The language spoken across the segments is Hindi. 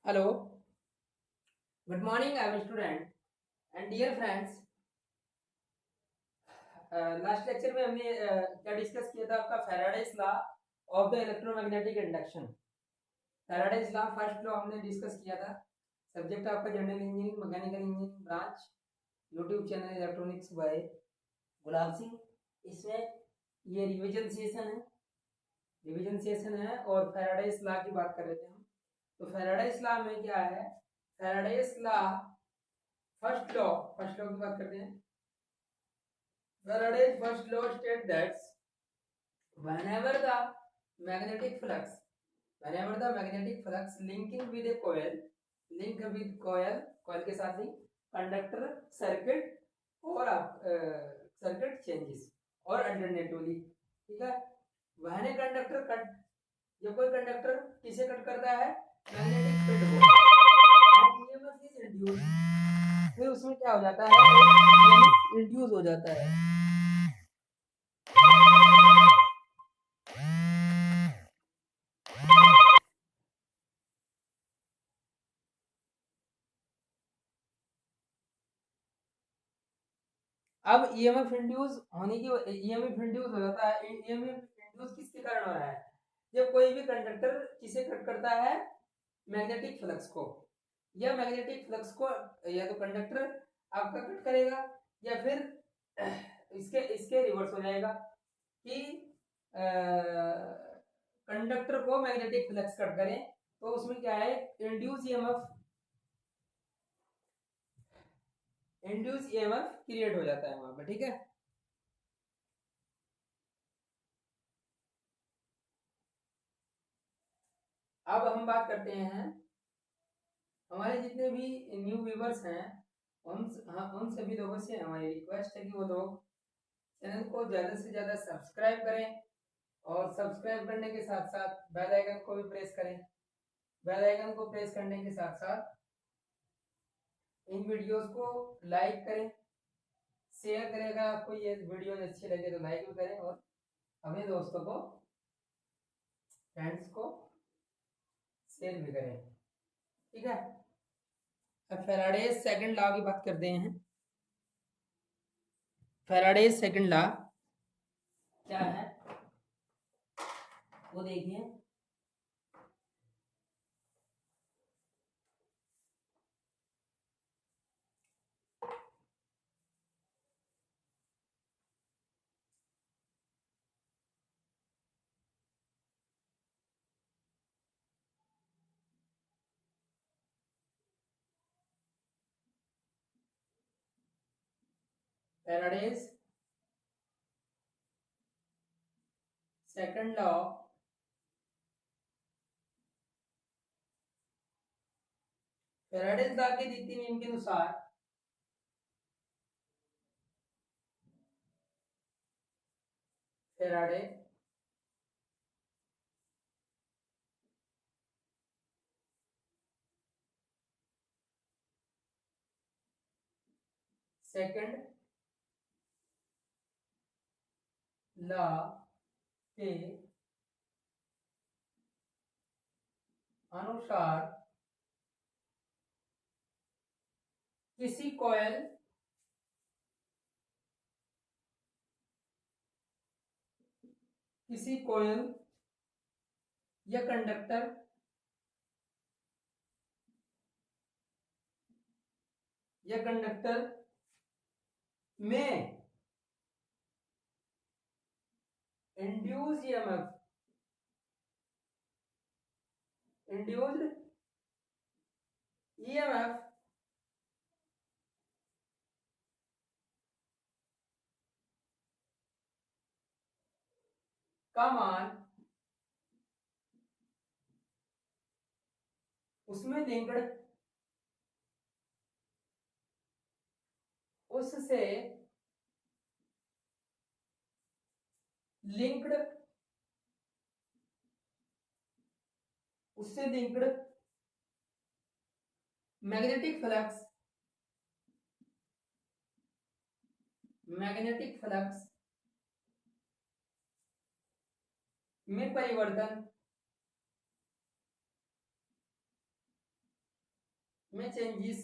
Hello, good morning, I'm a student and dear friends. Last lecture में हमने क्या डिस्कस किया था आपका Faraday's law of the electromagnetic induction. Faraday's law first law हमने डिस्कस किया था। सब्जेक्ट आपका general engineering mechanical engineering branch, YouTube channel electronics by Gulab Singh. इसमें ये रिवीजन सेशन है और फैराडेज लॉ की बात कर रहे थे हम। तो फैराडेज लॉ में क्या है, फैराडेज लॉ फर्स्ट लॉ की बात करते हैं। Faraday's first law states that whenever the magnetic flux, whenever the magnetic flux linking with a coil के साथ ही कंडक्टर सर्किट और सर्किट चेंजेस और अल्टरनेटिवली, ठीक है। वहने कंडक्टर कट, जब कोई कंडक्टर किसे कट करता है, मैग्नेटिक फील्ड को, ईएमएफ इज इंड्यूस, फिर उसमें क्या हो जाता है, ईएमएफ इंड्यूस हो जाता है। अब ईएमएफ इंड्यूस होने की, ईएमएफ इंड्यूस हो जाता है, ईएमएफ इंड्यूस किसके कारण हो रहा है, जब कोई भी कंडक्टर किसे कट करता है, मैग्नेटिक फ्लक्स को, या मैग्नेटिक फ्लक्स को या तो कंडक्टर आपका कट करेगा या फिर इसके इसके रिवर्स हो जाएगा कि कंडक्टर को मैग्नेटिक फ्लक्स कट करें, तो उसमें क्या है, इंड्यूस ईएमएफ क्रिएट हो जाता है वहां पर, ठीक है। अब हम बात करते हैं, हमारे जितने भी न्यू व्यूवर्स हैं उन सभी लोगों से हमारी रिक्वेस्ट है कि वो लोग चैनल को ज़्यादा से ज़्यादा सब्सक्राइब करें और सब्सक्राइब करने के साथ साथ बेल आइकन को भी प्रेस करें। बेल आइकन को प्रेस करने के साथ साथ इन वीडियोस को लाइक करें, शेयर करें। अगर आपको ये वीडियो अच्छी लगे तो लाइक भी करें और अपने दोस्तों को, फ्रेंड्स को शेयर भी करें, ठीक है। अब फैराडेज सेकंड लॉ की बात करते हैं। फैराडेज सेकंड लॉ क्या है वो देखिए। Faraday's second law, Faraday's law के द्वितीय नियम के अनुसार फैराडे सेकंड लॉ के अनुसार किसी कॉयल या कंडक्टर में इंड्यूस इंड्यूस्ड ईएमएफ का मान उसमें लिंक्ड, उससे लिंक्ड उससे linked magnetic flux magnetic flux में परिवर्तन में चेंजेस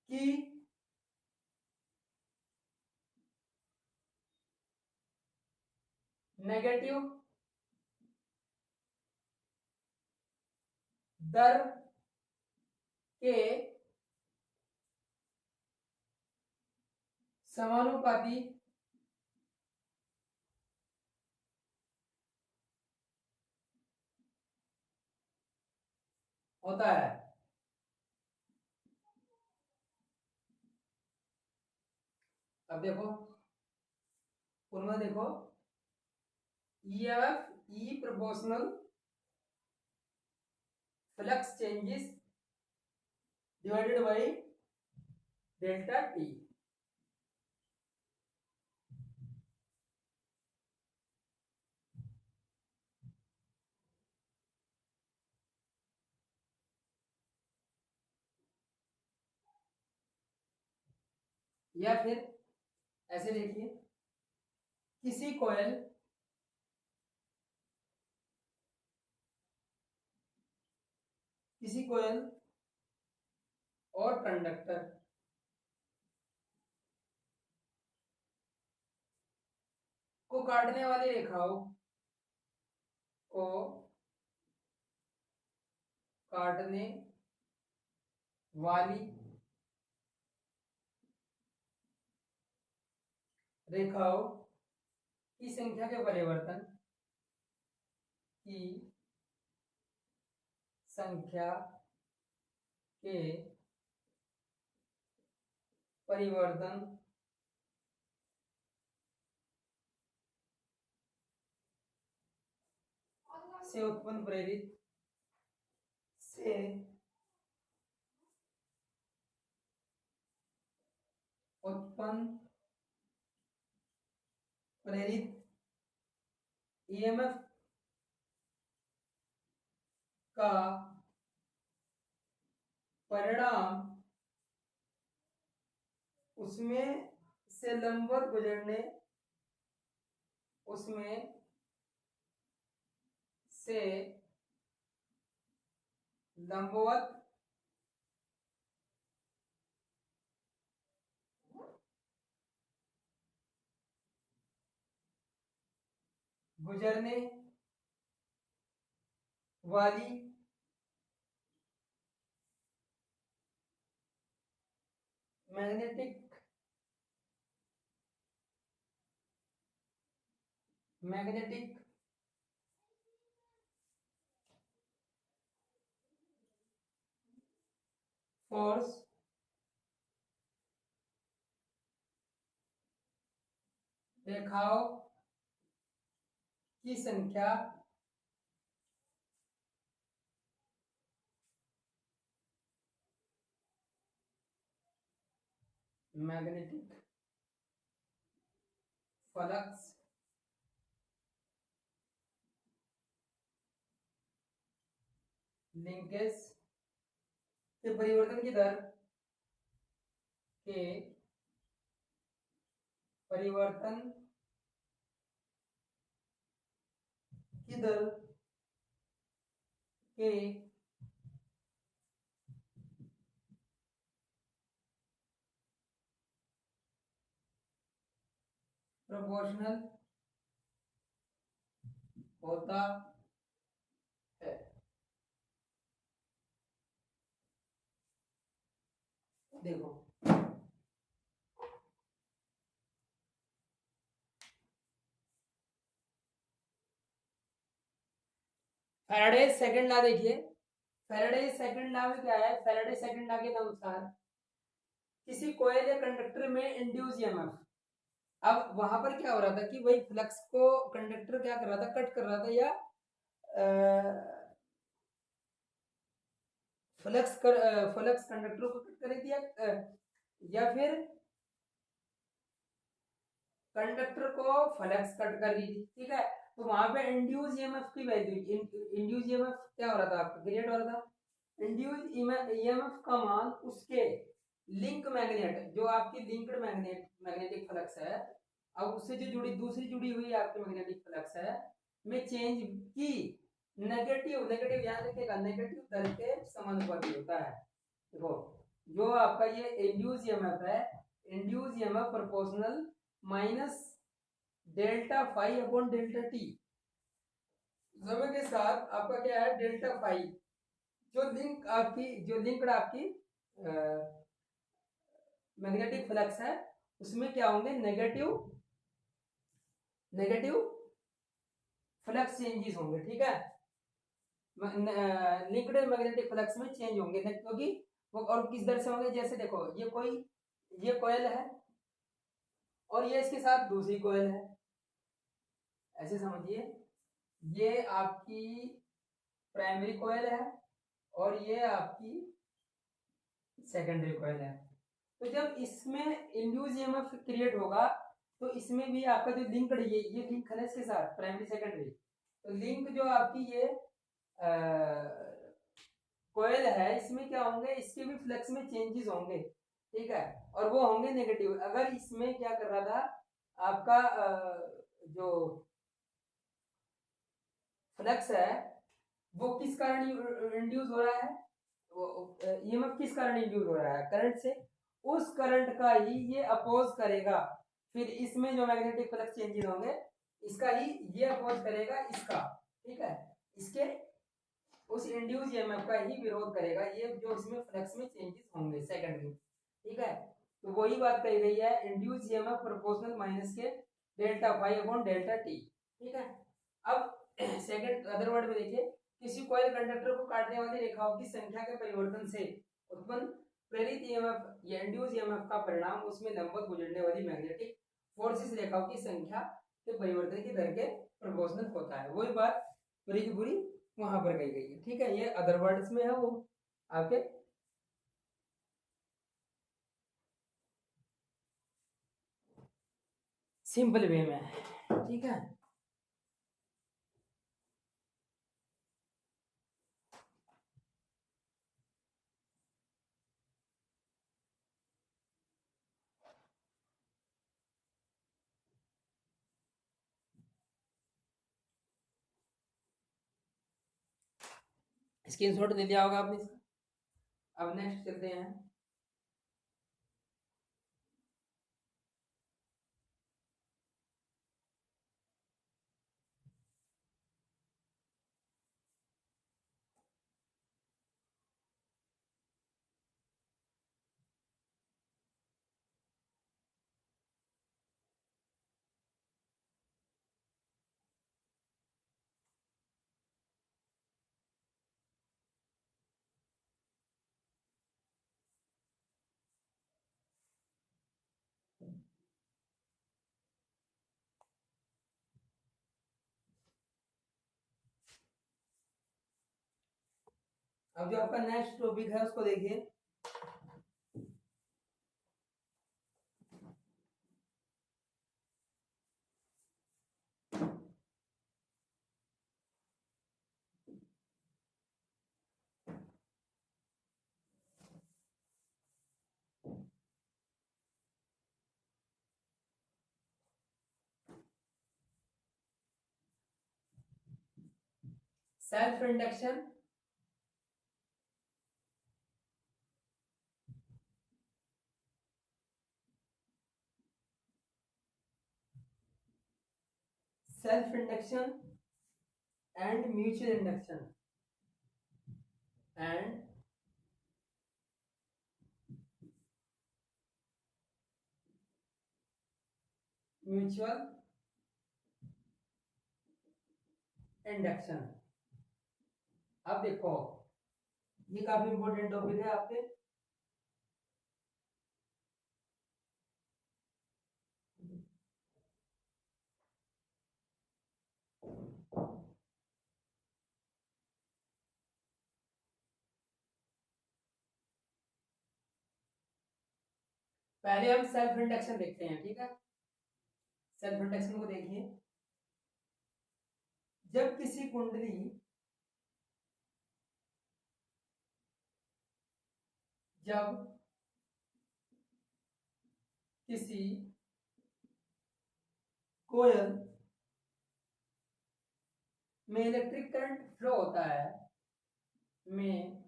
की नेगेटिव दर के समानुपाती होता है। अब देखो उनमें देखो EF E proportional flux changes divided by delta T। या फिर ऐसे देखिए किसी कॉइल और कंडक्टर को काटने वाली रेखाओं को काटने वाली रेखाओं की संख्या के परिवर्तन की संख्या के परिवर्तन से उत्पन्न प्रेरित EMF का परिणाम उसमें से लंबवत गुजरने गुजरने वाली मैग्नेटिक फोर्स रेखाओं की संख्या मैग्नेटिक फ्लक्स लिंकेज के परिवर्तन की दर के परिवर्तन की दर के प्रोपोर्शनल होता है। देखो फैराडे सेकंड लॉ देखिए, फैराडे सेकंड लॉ में क्या है, फैराडे सेकंड लॉ के अनुसार किसी कॉइल या कंडक्टर में इंड्यूस ईएमएफ, अब वहां पर क्या हो रहा था कि वही फ्लक्स को कंडक्टर क्या कर रहा था, कट कर रहा था, या फ्लक्स कंडक्टर को कट कर रही थी, या फिर कंडक्टर को फ्लक्स कट कर रही थी, ठीक है। तो वहां पे इंड्यूस ईएमएफ की वैल्यू, इंड्यूस ईएमएफ क्या हो रहा था, आपका क्रिएट हो रहा था। इंड्यूस ईएमएफ का मान उसके लिंक मैग्नेट, जो आपकी लिंक्ड मैग्नेटिक फ्लक्स है, अब उससे जो जुड़ी दूसरी जुड़ी हुई आपकी मैग्नेटिक फ्लक्स है, में चेंज की नेगेटिव नेगेटिव याद रखिएगा, नेगेटिव दर के समानुपाती होता है। देखो जो आपका ये इंड्यूस ईएमएफ है, induce EMF proportional minus delta phi upon delta T, समय के साथ आपका क्या है डेल्टा फाई, जो लिंक्ड आपकी मैग्नेटिक फ्लक्स है उसमें क्या होंगे नेगेटिव नेगेटिव फ्लक्स चेंजेस होंगे, ठीक है। लिंक्ड मैग्नेटिक फ्लक्स में चेंज होंगे क्योंकि वो और किस दर से होंगे, जैसे देखो ये कॉइल है और ये इसके साथ दूसरी कॉइल है, ऐसे समझिए ये आपकी प्राइमरी कॉइल है और ये आपकी सेकेंडरी कॉइल है। तो जब इसमें इंड्यूस ईएमएफ क्रिएट होगा तो इसमें भी आपका जो लिंक्ड ये लिंक है इसके साथ प्राइमरी सेकेंडरी, तो लिंक जो आपकी ये कॉइल है इसमें क्या होंगे, इसके भी फ्लक्स में चेंजेस होंगे, ठीक है, और वो होंगे नेगेटिव। अगर इसमें क्या कर रहा था आपका जो फ्लक्स है वो किस कारण इंड्यूस हो रहा है, ईएमएफ किस कारण इंड्यूस हो रहा है, करंट से, उस करंट का ही ये अपोज करेगा, फिर इसमें जो मैग्नेटिक फ्लक्स चेंजेस होंगे इसका ही ये अपोज करेगा इसका, ठीक है, इसके उस इंड्यूस ईएमएफ का ही विरोध करेगा ये जो इसमें फ्लक्स में चेंजेस होंगे सेकेंडरी, ठीक है। तो वही बात कही गई है induce EMF proportional minus K delta phi upon delta T, ठीक है। अब सेकंड अदर वर्ड में देखिए, किसी कॉइल कंडक्टर को काटने वाली रेखाओं की संख्या के परिवर्तन से उत्पन्न प्रेरित ईएमएफ या इंड्यूस ईएमएफ का परिणाम उसमें लंबवत गुजरने वाली मैग्नेटिक फोर्सेस रेखाओं की संख्या के परिवर्तन की दर के प्रोपोर्शनल होता है। वही बात पूरी की पूरी वहां पर कही गई है, ठीक है। ये अदर वर्ड्स में है वो आपके सिंपल वे में, ठीक है। स्क्रीनशॉट ले लिया होगा आपने इसका। अब नेक्स्ट चलते हैं, अब जो आपका नेक्स्ट टॉपिक है उसको देखिए, self induction self induction and mutual induction and mutual induction. अब देखो ये काफी इंपॉर्टेंट टॉपिक है आपके, पहले हम सेल्फ इंडक्शन देखते हैं, ठीक है। सेल्फ इंडक्शन को देखिए, जब किसी कुंडली जब किसी कोयल में इलेक्ट्रिक करंट फ्लो होता है, में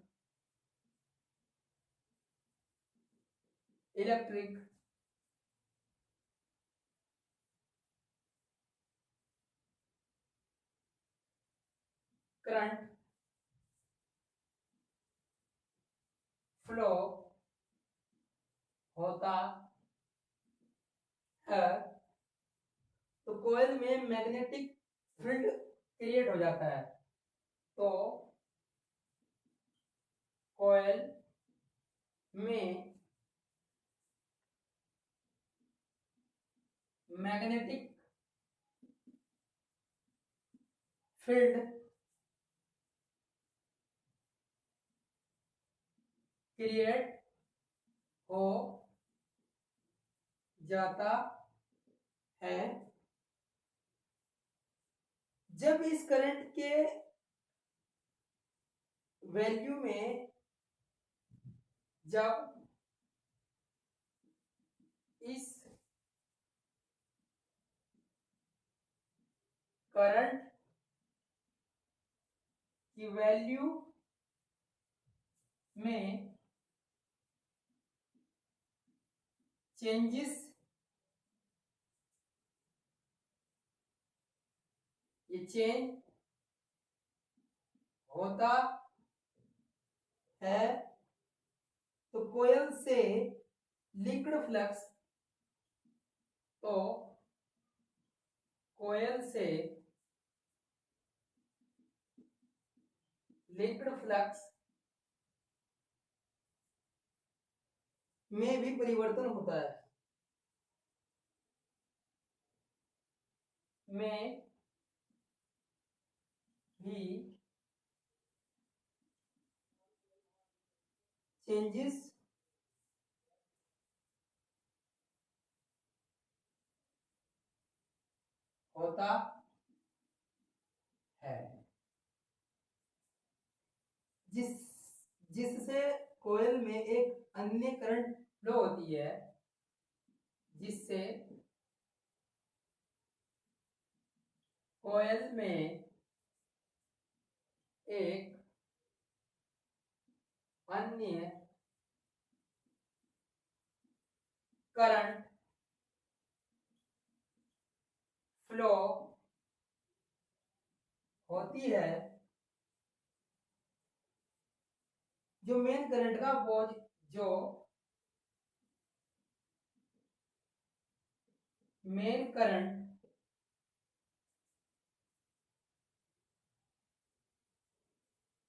इलेक्ट्रिक करंट फ्लो होता है, तो कोयल में मैग्नेटिक फील्ड क्रिएट हो जाता है। तो कोयल में मैग्नेटिक फील्ड क्रिएट हो जाता है। जब इस करंट के वैल्यू में, जब इस करंट की वैल्यू में चेंजेस, ये चेंज होता है, तो कोयल से लिक्विड फ्लक्स, तो कोयल से लिक्विड फ्लक्स में भी परिवर्तन होता है, में भी चेंजेस होता है, जिससे कोयल में एक अन्य करंट फ्लो होती है, जिससे कोयल में एक अन्य करंट फ्लो होती है, जो मेन करंट का बोझ, जो मेन करंट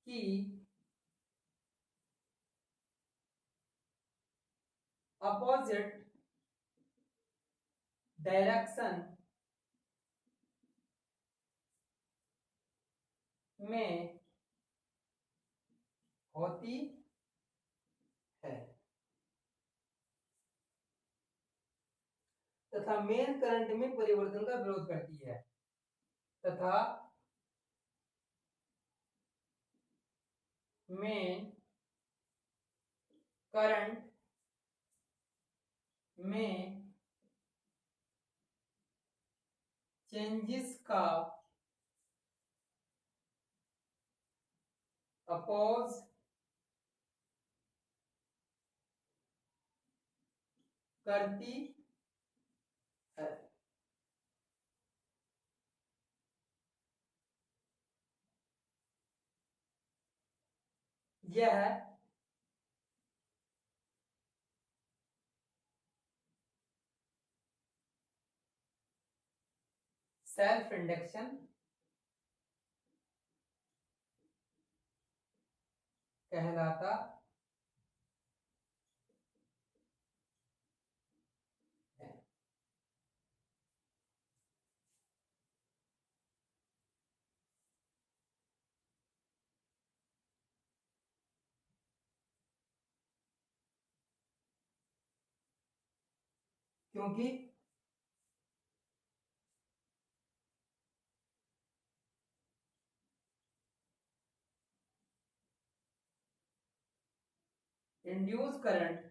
की अपोजिट डायरेक्शन में होती है, तथा मेन करंट में परिवर्तन का विरोध करती है, तथा मेन करंट में चेंजेस का अपोज करती है। यह सेल्फ इंडक्शन कहलाता है। क्योंकि इंड्यूस करंट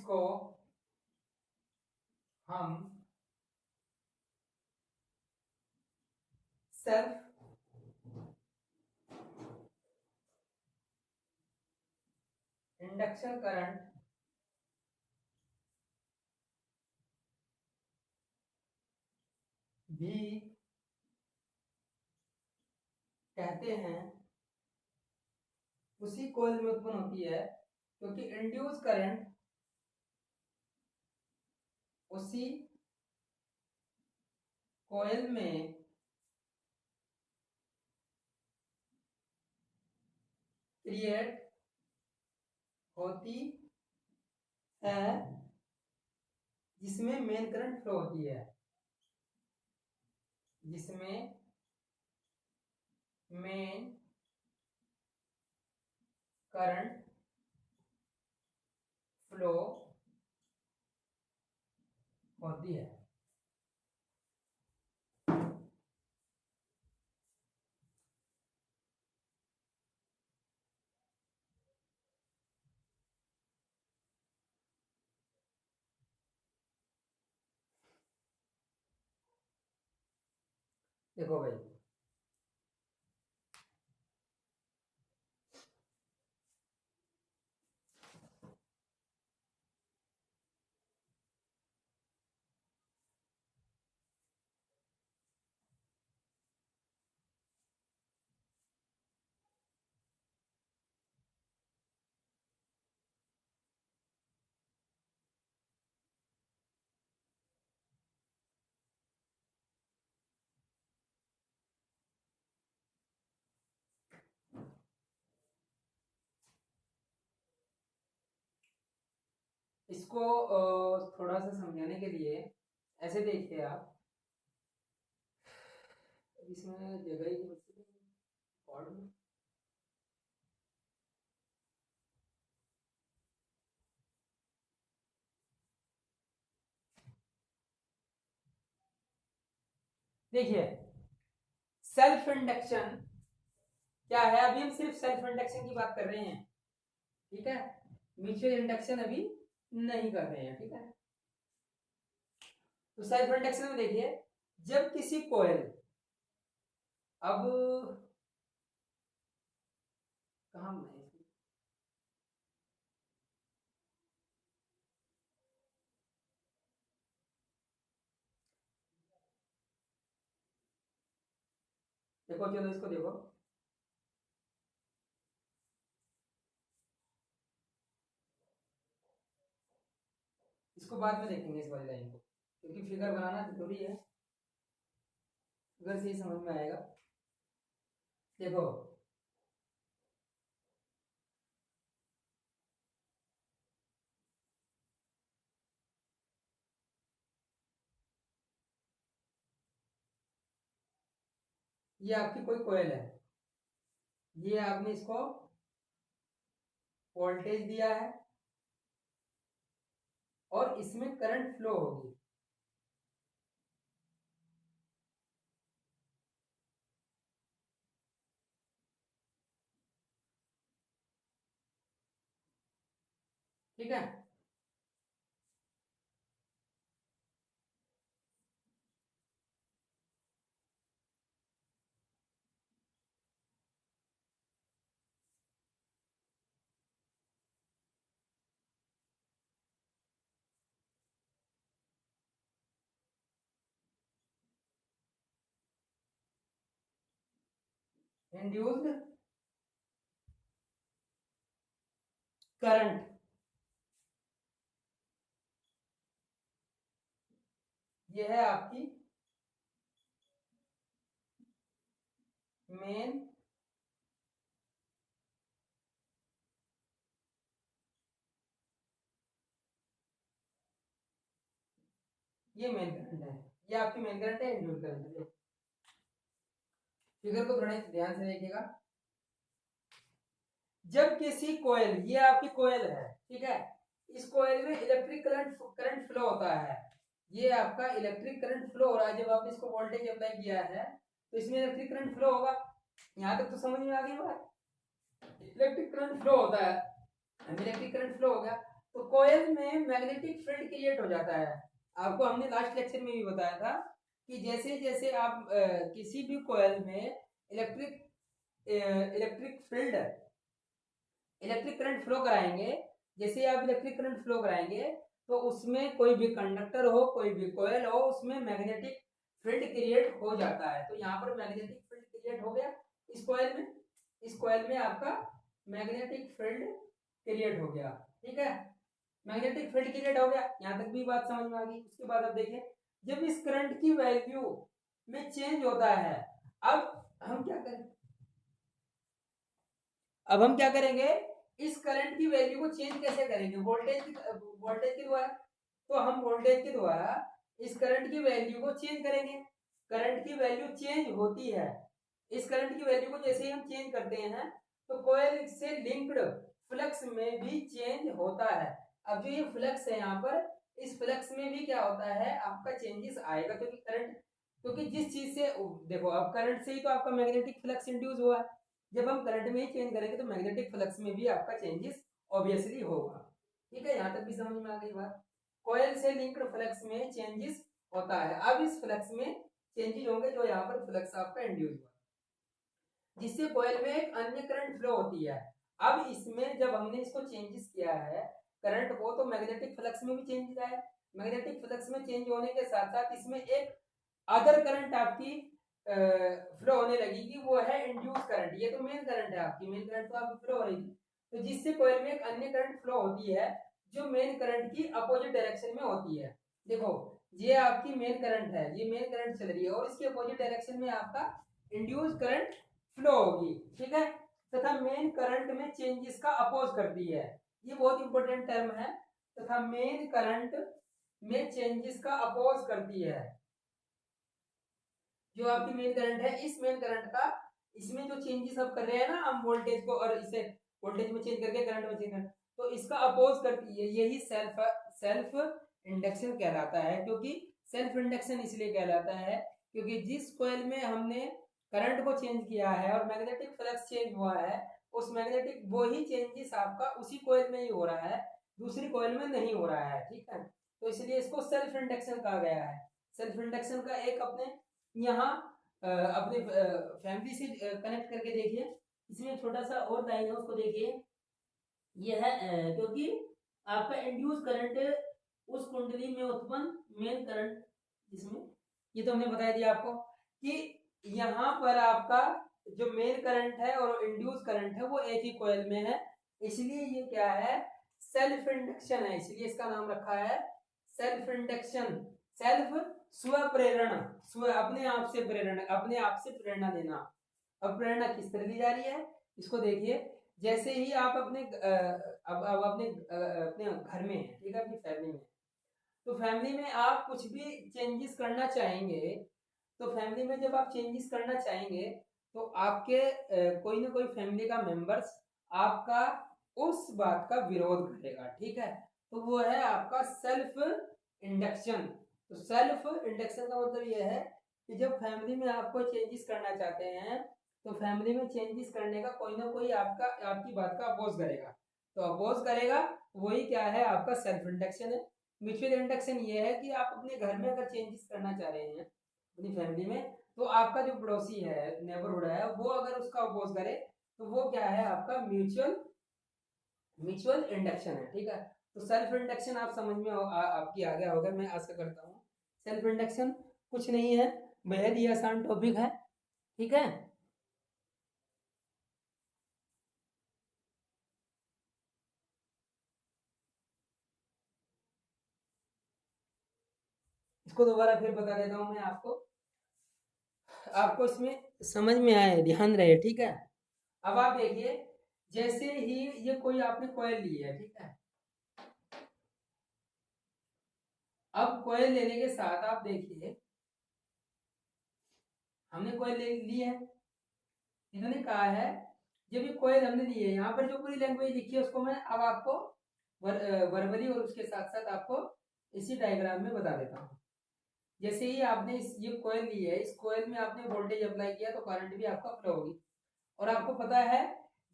जिसको हम सेल्फ इंडक्शन करंट भी कहते हैं, उसी कॉइल में उत्पन्न होती है, क्योंकि इंड्यूस करंट उसी कॉइल में क्रिएट होती है जिसमें मेन करंट फ्लो होती है, जिसमें मेन करंट फ्लो होती है। देखो भाई, इसको थोड़ा सा समझाने के लिए ऐसे देखिए आप, इसमें जगह ही नहीं बचती कॉर्ड में। देखिए, सेल्फ इंडक्शन क्या है, अभी हम सिर्फ सेल्फ इंडक्शन की बात कर रहे हैं, ठीक है, म्यूचुअल इंडक्शन अभी नहीं कर रहे हैं, ठीक है। तो सेल्फ इंडक्शन में देखिए, जब किसी कॉइल, अब कहां है, देखो चलो इसको देखो, इसको बाद में देखेंगे इस वाली लाइन को, क्योंकि फिगर बनाना जरूरी है, फिगर से ही समझ में आएगा। देखो ये आपकी कोई कॉइल है, ये आपने इसको वोल्टेज दिया है और इसमें करंट फ्लो होगी, ठीक है। इंड्यूस्ड करंट, ये है आपकी मेन ये मेन करंट है, ये आपकी मेन करंट है, इंड्यूस्ड करंट है। फिगर को थोड़ा ध्यान से देखिएगा, जब किसी कॉइल, ये आपकी कॉइल है, ठीक है, इस कॉइल में इलेक्ट्रिक करंट फ्लो होता है, ये आपका इलेक्ट्रिक करंट फ्लो हो रहा है, जब आपने इसको वोल्टेज अप्लाई किया है तो इसमें इलेक्ट्रिक करंट फ्लो होगा, यहां तक तो समझ में आ गई बात, इलेक्ट्रिक करंट फ्लो होता है, इलेक्ट्रिक करंट फ्लो हो गया, तो कोयल में मैग्नेटिक फील्ड क्रिएट हो जाता है। आपको हमने लास्ट लेक्चर में भी बताया था कि जैसे जैसे आप किसी भी कोयल में electric field electric current flow कराएंगे, जैसे आप इलेक्ट्रिक करंट फ्लो कराएंगे तो उसमें कोई भी कंडक्टर हो, कोई भी कोयल हो, उसमें मैग्नेटिक फील्ड क्रिएट हो जाता है। तो यहाँ पर मैग्नेटिक फील्ड क्रिएट हो गया इस कोयल में आपका मैग्नेटिक फील्ड क्रिएट हो गया। ठीक है, मैग्नेटिक फील्ड क्रिएट हो गया, यहाँ तक भी बात समझ में आ गई। उसके बाद अब देखें, जब इस करंट की वैल्यू में चेंज होता है, अब हम क्या करें, अब हम क्या करेंगे, इस करंट की वैल्यू को चेंज कैसे करेंगे, वोल्टेज के द्वारा। तो हम वोल्टेज के द्वारा इस करंट की वैल्यू को चेंज करेंगे। करंट की वैल्यू चेंज होती है, इस करंट की वैल्यू को जैसे ही हम चेंज करते हैं तो कोयल से लिंक्ड फ्लक्स में भी चेंज होता है। अब जो ये फ्लक्स है यहाँ पर, इस फ्लक्स में भी क्या होता है, आपका चेंजेस आएगा, क्योंकि जिस चीज से देखो, अब करंट से ही तो आपका मैग्नेटिक फ्लक्स इंड्यूस हुआ है। जब हम करंट में ही चेंज करेंगे तो मैग्नेटिक फ्लक्स में भी आपका चेंजेस ऑब्वियसली होगा। ठीक है, यहाँ तक भी समझ में आ गई बात। कॉइल से लिंक्ड फ्लक्स में चेंजेस होता है। अब इस फ्लक्स में चेंजेस होंगे जो यहाँ पर फ्लक्स आपका इंड्यूस हुआ, जिससे कॉइल में एक अन्य करंट फ्लो होती है। अब इसमें जब हमने इसको चेंजेस किया है करंट को, तो मैग्नेटिक फ्लक्स में भी चेंजेस आए। मैग्नेटिक फ्लक्स में चेंज होने के साथ साथ इसमें एक अदर करंट आपकी फ्लो होने लगी कि वो है इंड्यूस करंट। ये तो मेन करंट है आपकी, मेन करंट तो आपकी फ्लो हो रही थी, तो जिससे कॉइल में एक अन्य करंट फ्लो होती है जो मेन करंट की अपोजिट डायरेक्शन में होती है। देखो, ये आपकी मेन करंट है, ये मेन करंट चल रही है और इसके अपोजिट डायरेक्शन में आपका इंड्यूस करंट फ्लो होगी। ठीक है, तथा मेन करंट में चेंजेस का अपोज करती है। ये बहुत इंपॉर्टेंट टर्म है, तथा मेन करंट में चेंजेस का अपोज करती है। जो आपकी मेन करंट है, इस मेन करंट का इसमें जो चेंजेस आप कर रहे हैं ना, हम वोल्टेज को और इसे वोल्टेज में चेंज करके करंट में चेंज कर, तो इसका अपोज करती है। यही सेल्फ इंडक्शन कहलाता है। क्योंकि सेल्फ इंडक्शन इसलिए कहलाता है क्योंकि जिस कॉइल में हमने करंट को चेंज किया है और मैग्नेटिक फ्लक्स चेंज हुआ है, उस मैग्नेटिक वो ही चेंजेस आपका उसी कॉइल में ही हो रहा है, दूसरी कॉइल में नहीं हो रहा है। ठीक है, तो इसलिए इसको सेल्फ इंडक्शन कहा गया है। सेल्फ इंडक्शन का एक अपने यहाँ अपने फैमिली से कनेक्ट करके देखिए, इसमें छोटा सा और लाइन है, उसको देखिए। यह है क्योंकि आपका इंड्यूस करंट उस कुंडली में उत्पन्न मेन करंट, जिसमें ये तो हमने बताया दिया आपको कि यहाँ पर आपका जो मेन करंट है और इंड्यूस करंट है वो एक ही कॉइल में है, इसलिए ये क्या है, सेल्फ इंडक्शन है। इसलिए इसका नाम रखा है सेल्फ इंडक्शन। सेल्फ स्व प्रेरणा, स्व अपने आप से प्रेरणा, अपने आप से प्रेरणा देना। अब प्रेरणा किस तरह दी जा रही है, इसको देखिए। जैसे ही आप अपने अब अपने अपने घर में है, ठीक है, अपनी फैमिली में, तो फैमिली में आप कुछ भी चेंजेस करना चाहेंगे, तो फैमिली में जब आप चेंजेस करना चाहेंगे तो आपके कोई ना कोई फैमिली का मेंबर्स आपका उस बात का विरोध करेगा। ठीक है, तो वो है आपका सेल्फ इंडक्शन। तो सेल्फ इंडक्शन का मतलब यह है कि जब फैमिली में आप कोई चेंजेस करना चाहते हैं तो फैमिली में चेंजेस करने का कोई ना कोई आपकी बात का अपोज करेगा। तो अपोज करेगा, वही क्या है, आपका सेल्फ इंडक्शन है। म्यूचुअल इंडक्शन ये है कि आप अपने घर में अगर चेंजेस करना चाह रहे हैं अपनी फैमिली में, तो आपका जो पड़ोसी है, नेबरहुड है, वो अगर उसका अपोज करे तो वो क्या है, आपका म्यूचुअल इंडक्शन है। ठीक है, तो सेल्फ इंडक्शन आप समझ में आपकी आ गया होगा, मैं आशा करता हूँ। सेल्फ इंडक्शन कुछ नहीं है, बेहद ही आसान टॉपिक है। ठीक है, इसको दोबारा फिर बता देता हूँ मैं आपको, आपको इसमें समझ में आए, ध्यान रहे। ठीक है, अब आप देखिए, जैसे ही ये कोई आपने कॉइल ली है, ठीक है, अब कॉइल लेने के साथ आप देखिए, हमने कॉइल ली है, इन्होंने कहा है, जब ये कॉइल हमने ली है, यहाँ पर जो पूरी लैंग्वेज लिखी है उसको मैं अब आपको वर्बली और उसके साथ साथ आपको इसी डायग्राम में बता देता हूँ। जैसे ही आपने ये कॉइल ली है, इस कॉइल में आपने वोल्टेज अप्लाई किया तो करंट भी आपका फ्लो होगी। और आपको पता है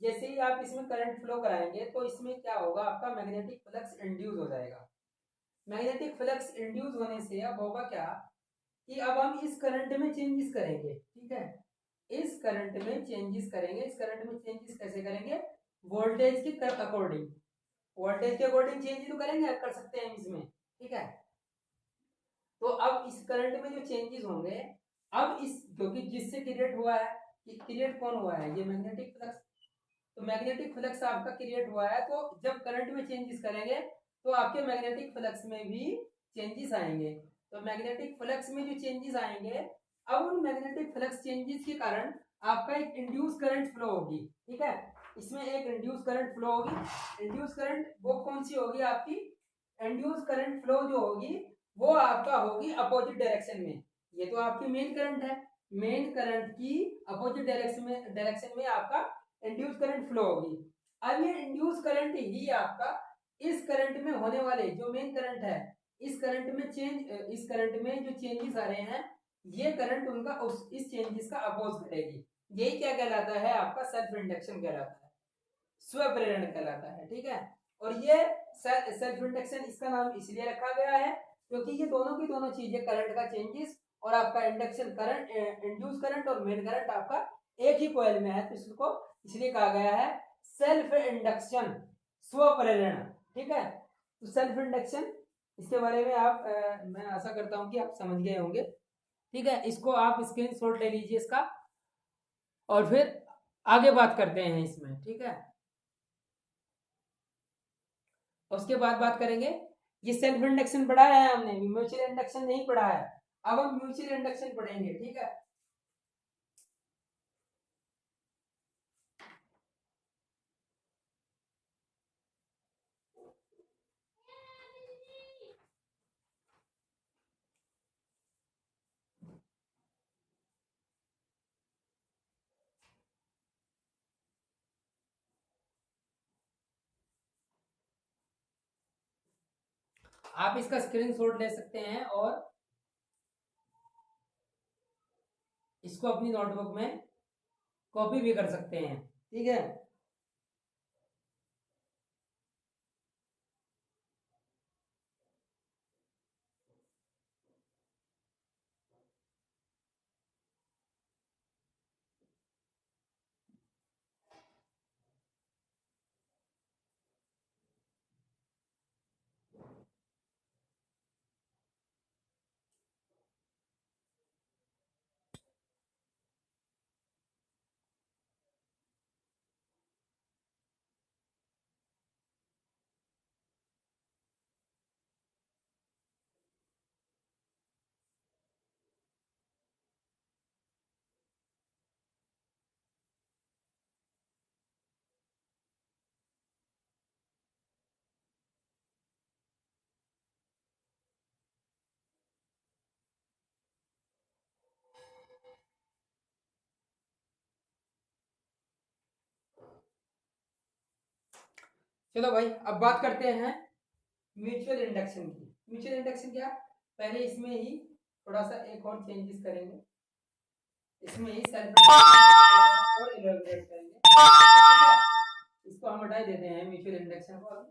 जैसे ही आप इसमें करंट फ्लो कराएंगे तो इसमें क्या होगा, आपका मैग्नेटिक फ्लक्स इंड्यूस हो जाएगा। मैग्नेटिक फ्लक्स इंड्यूस होने से अब होगा क्या कि अब हम इस करंट में चेंजेस करेंगे, ठीक है, इस करंट में चेंजेस करेंगे। इस करंट में चेंजेस कैसे करेंगे, वोल्टेज के अकॉर्डिंग, वोल्टेज के अकॉर्डिंग चेंज तो करेंगे, कर सकते हैं इसमें, ठीक है। तो अब इस करंट में जो चेंजेस होंगे, अब इस क्योंकि जिससे क्रिएट हुआ है, क्रिएट कौन हुआ है, ये मैग्नेटिक फ्लक्स। तो मैग्नेटिक फ्लक्स आपका क्रिएट हुआ है, तो जब करंट में चेंजेस करेंगे तो आपके मैग्नेटिक फ्लक्स में भी चेंजेस आएंगे। तो मैग्नेटिक फ्लक्स में जो चेंजेस आएंगे, अब उन मैग्नेटिक फ्लक्स चेंजेस के कारण आपका एक इंड्यूस करंट फ्लो होगी, ठीक है। इसमें एक इंड्यूस करंट फ्लो होगी। इंड्यूस करंट वो कौन सी होगी आपकी, इंड्यूस करंट फ्लो जो होगी वो आपका होगी अपोजिट डायरेक्शन में। ये तो आपकी मेन करंट है, मेन करंट की अपोजिट डायरेक्शन में आपका इंड्यूस करंट फ्लो होगी। अब ये इंड्यूस करंट ही आपका इस करंट में होने वाले जो मेन करंट है, इस करंट में इस करंट में जो चेंजेस आ रहे हैं, ये करंट उनका इस चेंजेस का अपोज करेगी। यही क्या कहलाता है, आपका सेल्फ इंडक्शन कहलाता है, स्व प्रेरण कहलाता है, ठीक है। और ये सेल्फ इंडक्शन इसका नाम इसलिए रखा गया है क्योंकि ये दोनों की दोनों चीजें, करंट का चेंजेस और आपका इंडक्शन करंट, इंड्यूस करंट और मेन करंट आपका एक ही कॉइल में है, तो इसको इसलिए कहा गया है सेल्फ इंडक्शन, स्व प्रेरण, ठीक है। तो सेल्फ इंडक्शन, इसके बारे में आप मैं आशा करता हूं कि आप समझ गए होंगे, ठीक है। इसको आप स्क्रीनशॉट ले लीजिए इसका, और फिर आगे बात करते हैं इसमें, ठीक है। उसके बाद बात करेंगे, ये सेल्फ इंडक्शन पढ़ा है हमने, म्यूचुअल इंडक्शन नहीं पढ़ा है। अब हम म्यूचुअल इंडक्शन पढ़ेंगे, ठीक है। आप इसका स्क्रीनशॉट ले सकते हैं और इसको अपनी नोटबुक में कॉपी भी कर सकते हैं, ठीक है। चलो भाई, अब बात करते हैं म्यूचुअल इंडक्शन की। म्यूचुअल इंडक्शन क्या, पहले इसमें ही थोड़ा सा एक और चेंजेस करेंगे, इसमें ही सेल्फ और इलेबोरेट करेंगे, ठीक है। इसको हम हटा देते हैं म्यूचुअल इंडक्शन को।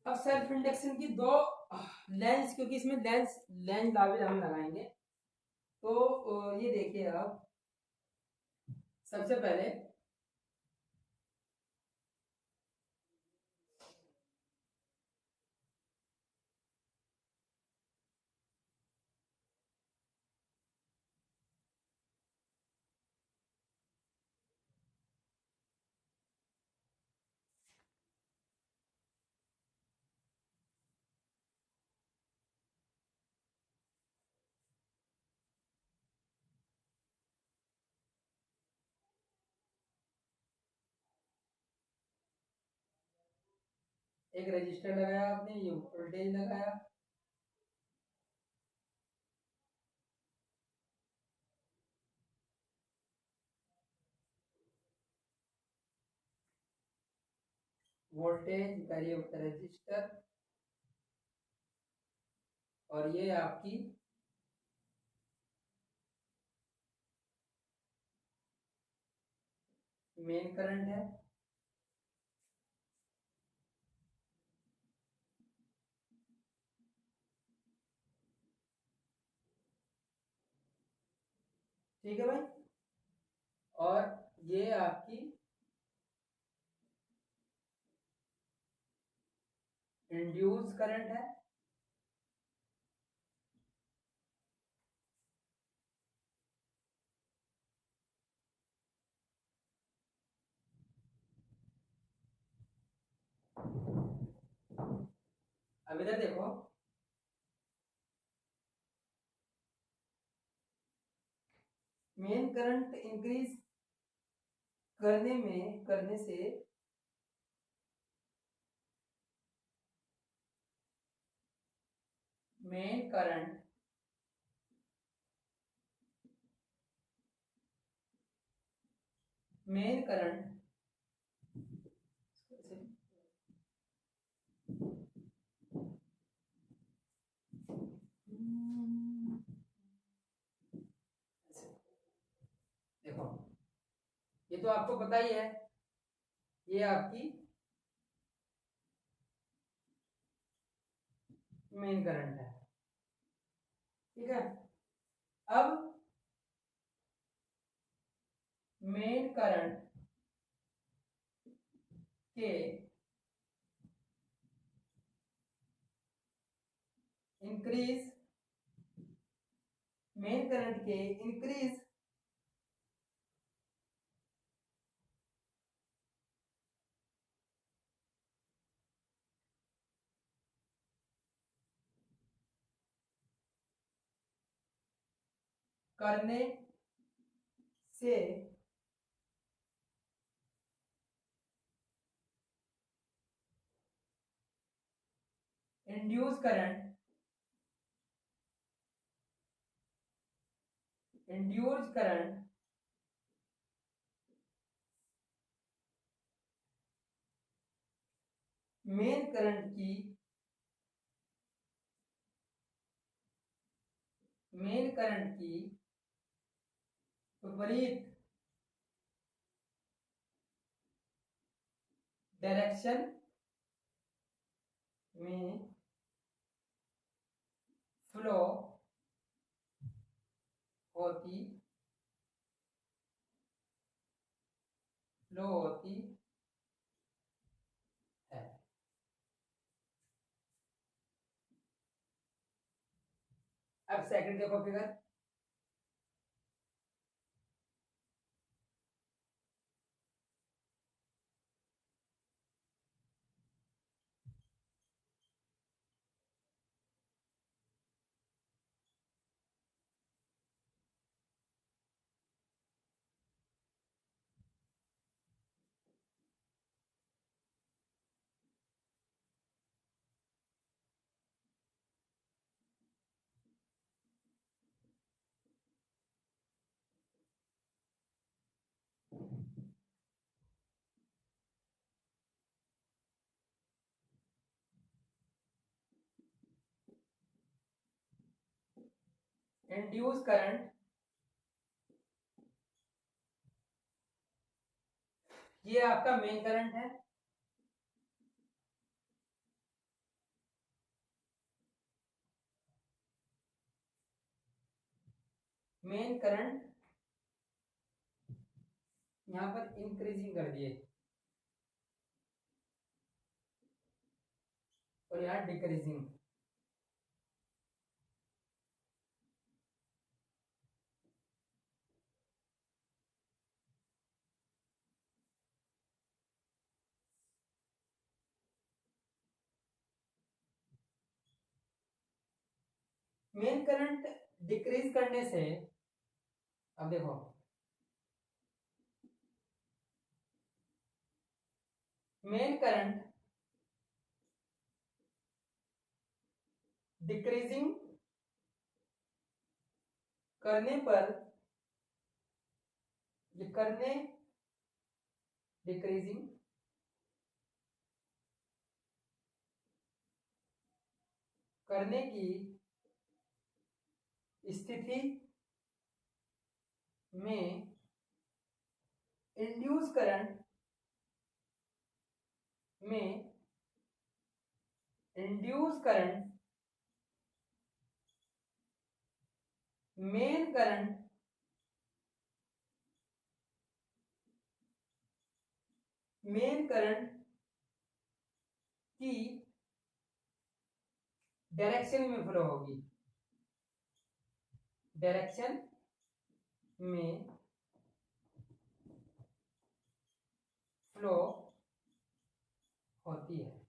अब सेल्फ इंडक्शन की दो लेंस, क्योंकि इसमें लेंस लेंस लावे हम लगाएंगे, तो ये देखिए आप, सबसे पहले एक रजिस्टर लगाया आपने, ये वोल्टेज लगाया, वोल्टेज वैल्यू रजिस्टर, और ये आपकी मेन करंट है। ठीक है भाई, और ये आपकी इंड्यूस करंट है। अब इधर देखो, मेन करंट इंक्रीज करने से मेन करंट मेन करंट देखो, ये तो आपको पता ही है, ये आपकी मेन करंट है। ठीक है, अब मेन करंट के इंक्रीज मेन करंट के इंक्रीज करने से इंड्यूस करंट मेन करंट की विपरीत डायरेक्शन में फ्लो होती है। अब सेकंड देखो फिगर, इंड्यूस करंट, ये आपका मेन करंट है। मेन करंट यहां पर इंक्रीजिंग कर दिए और यहाँ डिक्रीजिंग। मेन करंट डिक्रीज करने से, अब देखो, मेन करंट डिक्रीजिंग करने पर डिक्रीजिंग करने की स्थिति में इंड्यूस करंट मेन करंट की डायरेक्शन में फ्लो होगी, डायरेक्शन में फ्लो होती है।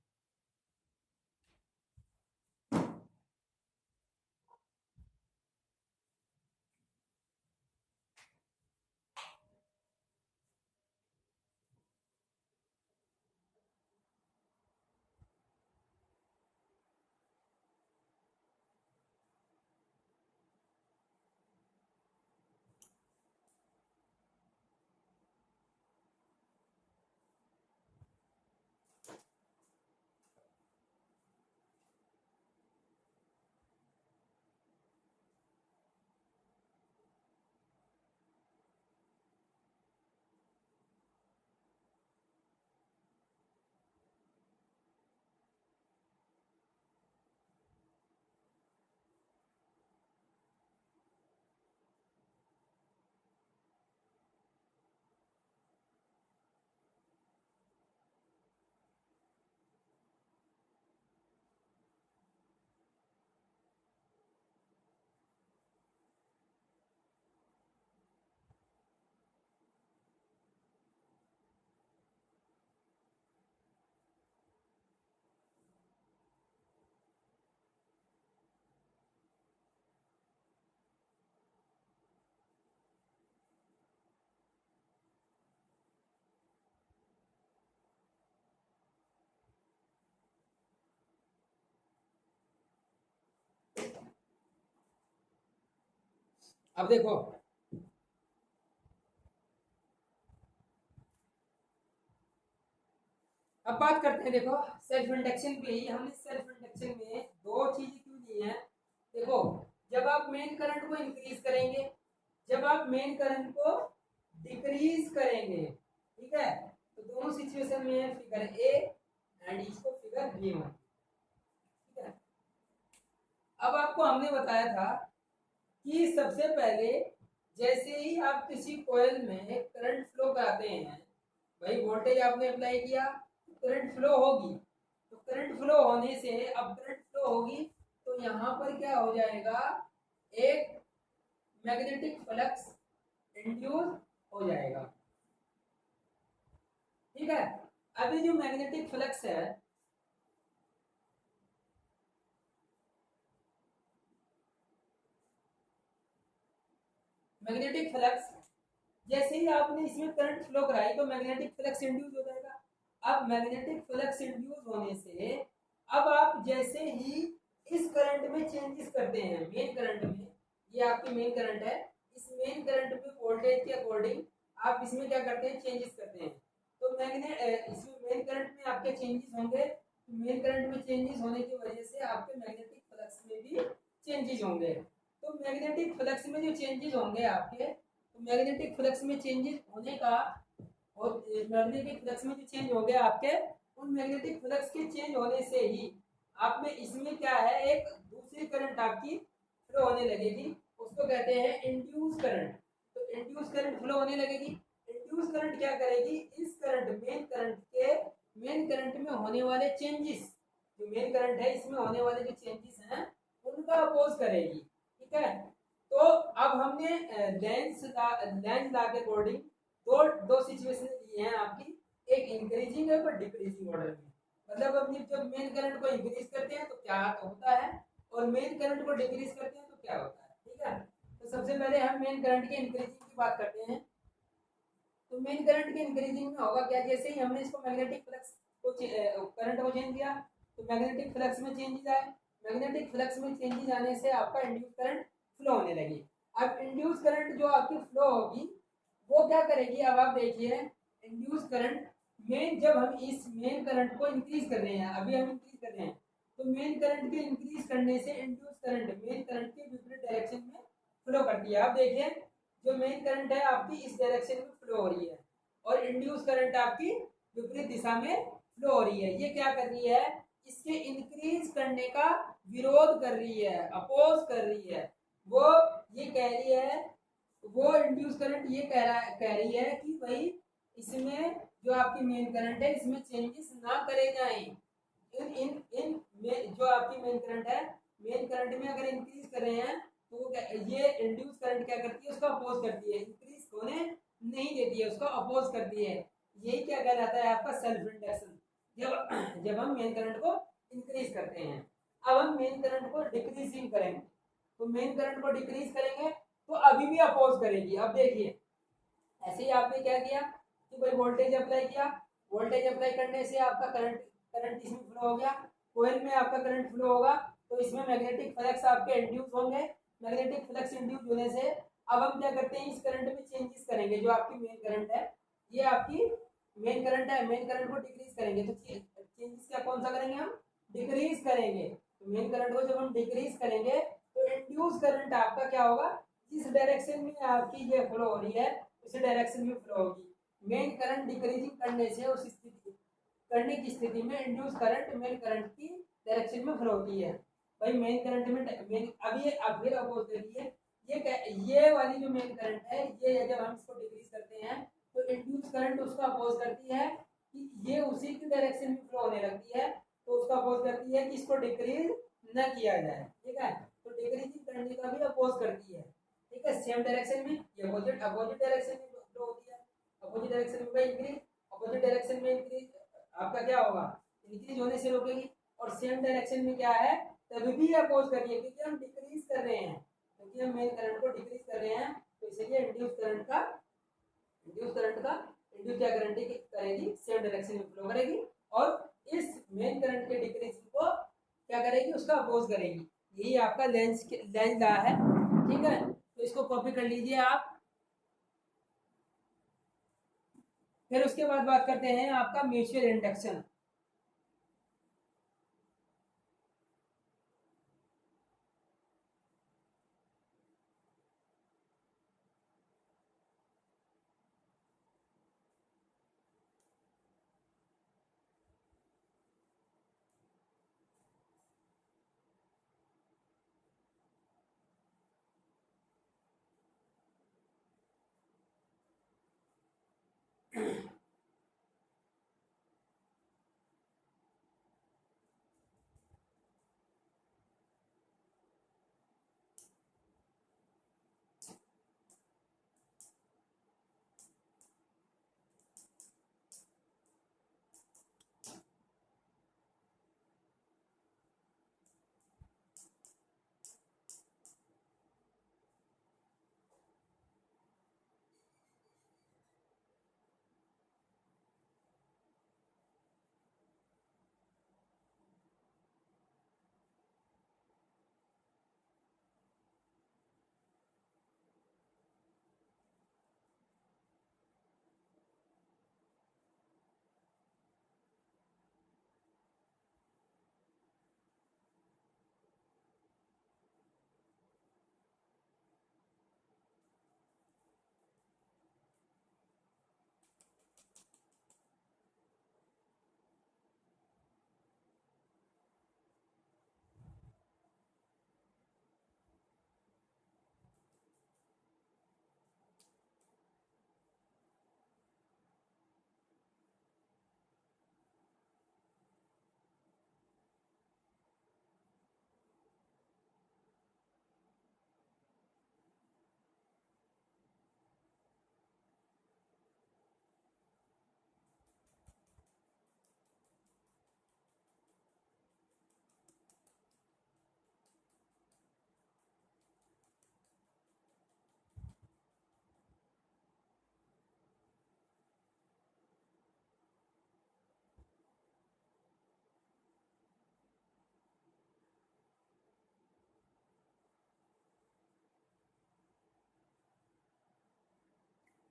अब देखो, अब बात करते हैं, देखो सेल्फ इंडक्शन पे ही। हमने सेल्फ इंडक्शन में दो चीजें क्यों दी हैं। देखो, जब आप मेन करंट को इंक्रीज करेंगे, जब आप मेन करंट को डिक्रीज करेंगे, ठीक है, तो दोनों सिचुएशन में फिगर ए एंड इसको फिगर बी में, ठीक है। अब आपको हमने बताया था कि सबसे पहले जैसे ही आप किसी कॉइल में करंट फ्लो कराते हैं, भाई वोल्टेज आपने अप्लाई किया, करंट फ्लो होगी, तो करंट फ्लो होने से, अब करंट फ्लो होगी तो यहाँ पर क्या हो जाएगा, एक मैग्नेटिक फ्लक्स इंड्यूस हो जाएगा, ठीक है। अभी जो मैग्नेटिक फ्लक्स है, मैग्नेटिक फ्लक्स जैसे ही आपने इसमें करंट फ्लो कराई तो मैग्नेटिक फ्लक्स इंड्यूस हो जाएगा। अब मैग्नेटिक फ्लक्स इंड्यूस होने से अब आप जैसे ही इस करंट में चेंजेस करते हैं, मेन करंट में, ये आपकी मेन करंट है, इस मेन करंट में वोल्टेज के अकॉर्डिंग आप इसमें क्या करते हैं, चेंजेस करते हैं। तो इसमें मेन करंट में आपके चेंजेस होंगे, मेन करंट में चेंजेस होने की वजह से आपके मैग्नेटिक फ्लक्स में भी चेंजेस होंगे। तो मैग्नेटिक फ्लक्स में जो चेंजेस होंगे आपके, तो मैग्नेटिक फ्लक्स में चेंजेस होने का, और मैग्नेटिक फ्लक्स में जो चेंज हो गया आपके, उन मैग्नेटिक फ्लक्स के चेंज होने से ही आप में इसमें क्या है, एक दूसरी करंट आपकी फ्लो होने लगेगी, उसको कहते हैं इंड्यूस करंट। तो इंड्यूस करंट फ्लो होने लगेगी। इंड्यूस करंट क्या करेगी, इस करंट, मेन करंट में होने वाले चेंजेस, जो मेन करंट है इसमें होने वाले जो चेंजेस हैं उनका अपोज करेगी, ठीक है। तो अब हमने लेंस लॉ के अकॉर्डिंग दो दो सिचुएशन दी हैं आपकी, एक इंक्रीजिंग है और डिक्रीजिंग ऑर्डर में। मतलब अपनी जब मेन करंट को इंक्रीज करते हैं तो क्या होता है, और मेन करंट को डिक्रीज करते हैं तो क्या होता है, ठीक है। तो सबसे पहले हम मेन करंट के इंक्रीजिंग की बात करते हैं। तो मेन करंट के इंक्रीजिंग में होगा क्या, जैसे ही हमने इसको मैग्नेटिक फ्लक्स को करंट को चेंज किया तो मैग्नेटिक फ्लक्स में चेंजेस आए, मैग्नेटिक फ्लक्स में चेंजेस आने से आपका इंड्यूस करंट फ्लो होने लगी। अब इंड्यूस करंट जो आपकी फ्लो होगी वो क्या करेगी, अब आप देखिए इंड्यूस करंट मेन, जब हम इस मेन करंट को इंक्रीज कर रहे हैं, अभी हम इंक्रीज कर रहे हैं, तो मेन करंट के इंक्रीज करने से इंड्यूस करंट मेन करंट के विपरीत डायरेक्शन में फ्लो करती है। आप देखिए जो मेन करंट है आपकी इस डायरेक्शन में फ्लो हो रही है और इंड्यूस करंट आपकी विपरीत दिशा में फ्लो हो रही है। ये क्या कर रही है, इसके इंक्रीज करने का विरोध कर रही है, अपोज कर रही है। वो ये कह रही है, वो इंड्यूस करंट ये कह रही है कि भाई इसमें जो आपकी मेन करंट है इसमें चेंजेस ना करे जाएं। इन इन इन में जो आपकी मेन करंट है, मेन करंट में अगर इंक्रीज कर रहे हैं तो वो ये इंड्यूस करंट क्या करती है, उसका अपोज करती है, इंक्रीज होने नहीं देती है, उसका अपोज करती है। यही क्या कहलाता है आपका सेल्फ इंडक्शन। जब जब हम मेन करंट को इंक्रीज करते हैं। अब हम मेन करंट को डिक्रीजिंग करेंगे, तो मेन करंट को डिक्रीज करेंगे तो अभी भी अपोज करेगी। अब देखिए ऐसे ही आपने क्या किया कि भाई वोल्टेज अप्लाई किया, वोल्टेज अप्लाई करने से आपका करंट करंट इसमें फ्लो हो गया, कोयल में आपका करंट फ्लो होगा तो इसमें मैग्नेटिक फ्लक्स आपके इंड्यूस होंगे। मैग्नेटिक फ्लक्स इंड्यूस होने से अब हम क्या करते हैं, इस करंट में चेंजेस करेंगे। जो आपकी मेन करंट है, ये आपकी मेन करंट है, मेन करंट को डिक्रीज करेंगे तो चेंजेस क्या कौन सा करेंगे, हम डिक्रीज करेंगे। तो मेन करंट को जब हम डिक्रीज करेंगे तो इंड्यूस करंट आपका क्या होगा, जिस डायरेक्शन में आपकी ये फ्लो हो रही है उसी डायरेक्शन में फ्लो होगी। मेन करंट डिक्रीजिंग करने से उस स्थिति करने की स्थिति में इंड्यूस करंट मेन करंट की डायरेक्शन में फ्लो होती है। भाई मेन करंट में मेन, अब ये अब फिर अपोज करिए, ये वाली जो मेन करंट है ये जब हम इसको डिक्रीज करते हैं तो इंड्यूस करंट उसको अपोज करती है कि ये उसी की डायरेक्शन में फ्लो होने लगती है, तो उसको अपोज करती है कि इसको डिक्रीज न किया जाए। ठीक है, तो डिक्रीजिंग करने का भी अपोज करती है। ठीक है, सेम डायरेक्शन में, ये अपोजिट अपोजिट डायरेक्शन में फ्लो होती है। अपोजिट डायरेक्शन में इंक्रीज, अपोजिट डायरेक्शन में इंक्रीज आपका क्या होगा, इंक्रीज होने से रोकेगी। और सेम डायरेक्शन में क्या है, तभी भी अपोज करिए क्योंकि हम डिक्रीज कर रहे हैं, क्योंकि हम मेन करंट को डिक्रीज कर रहे हैं, तो इसलिए इंड्यूस करंट का इंड्यूस क्या करेगी, सेम डायरेक्शन में फ्लो करेगी और इस मेन करंट के डिक्रीज को क्या करेगी, उसका अपोज करेगी। यही आपका लेंज लॉ है। ठीक है, तो इसको कॉपी कर लीजिए आप। फिर उसके बाद बात करते हैं आपका म्यूचुअल इंडक्शन।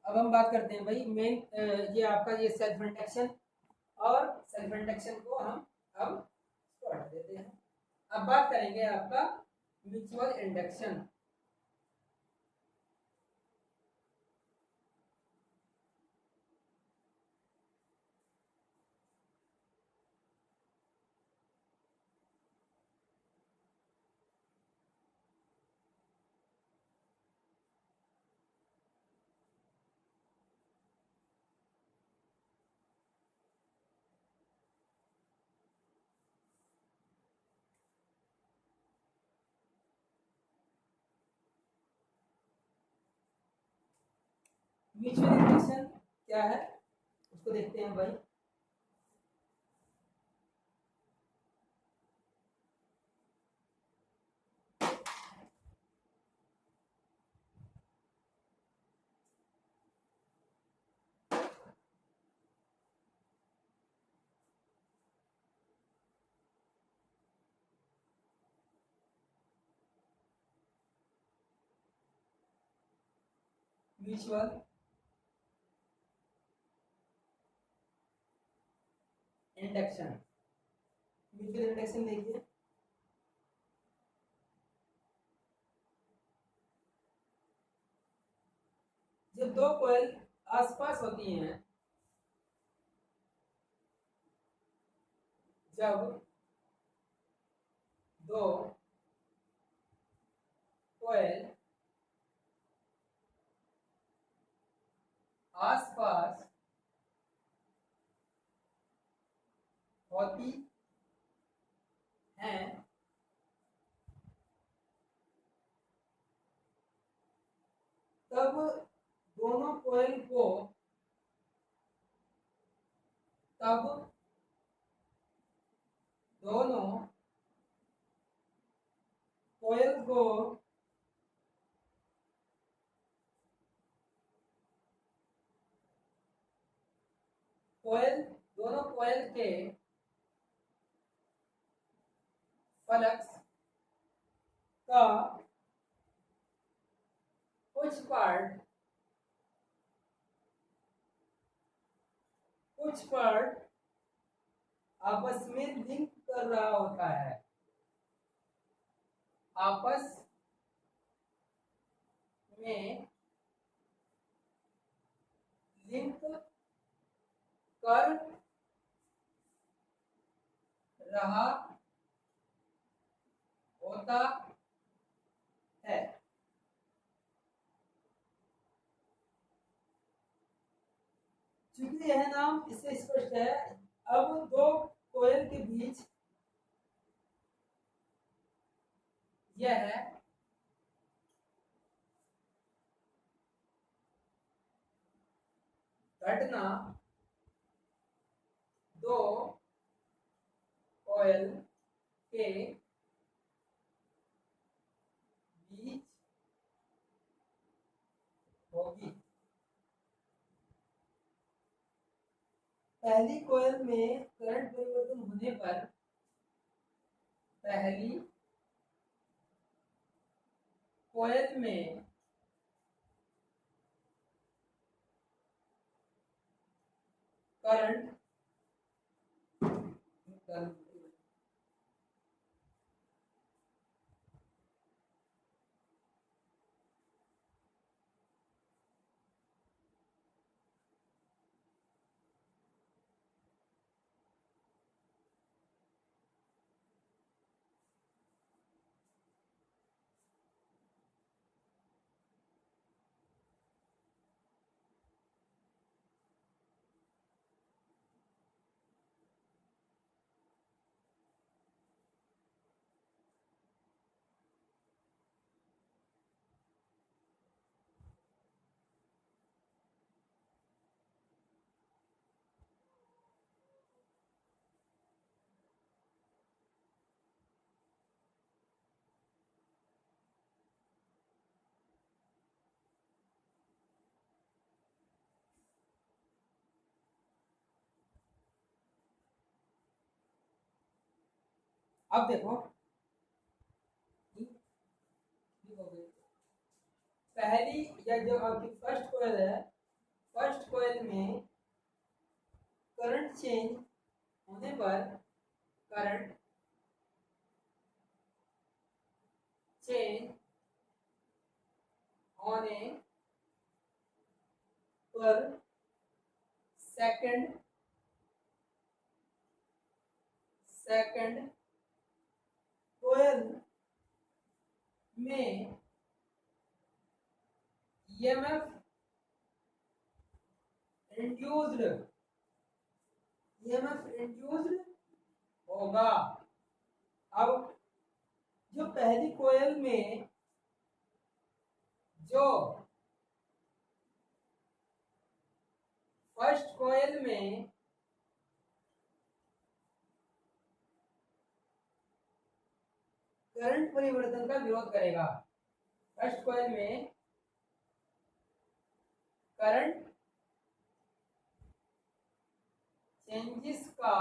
अब हम बात करते हैं भाई मेन, ये आपका ये सेल्फ इंडक्शन, और सेल्फ इंडक्शन को हम अब इसको हटा देते हैं। अब बात करेंगे आपका म्यूचुअल इंडक्शन। म्यूचुअल इंडक्शन क्या है उसको देखते हैं भाई। म्यूचुअल इंडक्शन, म्यूचुअल इंडक्शन देखिए, जब दो कॉइल आसपास होती हैं, जब दो कॉइल आसपास होती हैं, तब दोनों कॉइल को तब दोनों कॉइल को कॉइल दोनों कॉइल के फ्लक्स का कुछ पार्ट आपस में लिंक कर रहा होता है, आपस में लिंक कर रहा होता है। चूंकि यह नाम इससे स्पष्ट है, अब दो कोयल के बीच यह घटना दो कोयल के बीच होगी। पहली कोयल में करंट परिवर्तन होने पर पहली कोयल में करंट अब देखो पहली या जो आपकी फर्स्ट कोयल है फर्स्ट कॉइल में करंट चेंज होने पर करंट चेंज होने पर सेकंड कॉइल में ईएमएफ इंड्यूस्ड होगा। अब जो पहली कॉइल में जो फर्स्ट कॉइल में करंट परिवर्तन का विरोध करेगा, फर्स्ट कॉइल में करंट चेंजेस का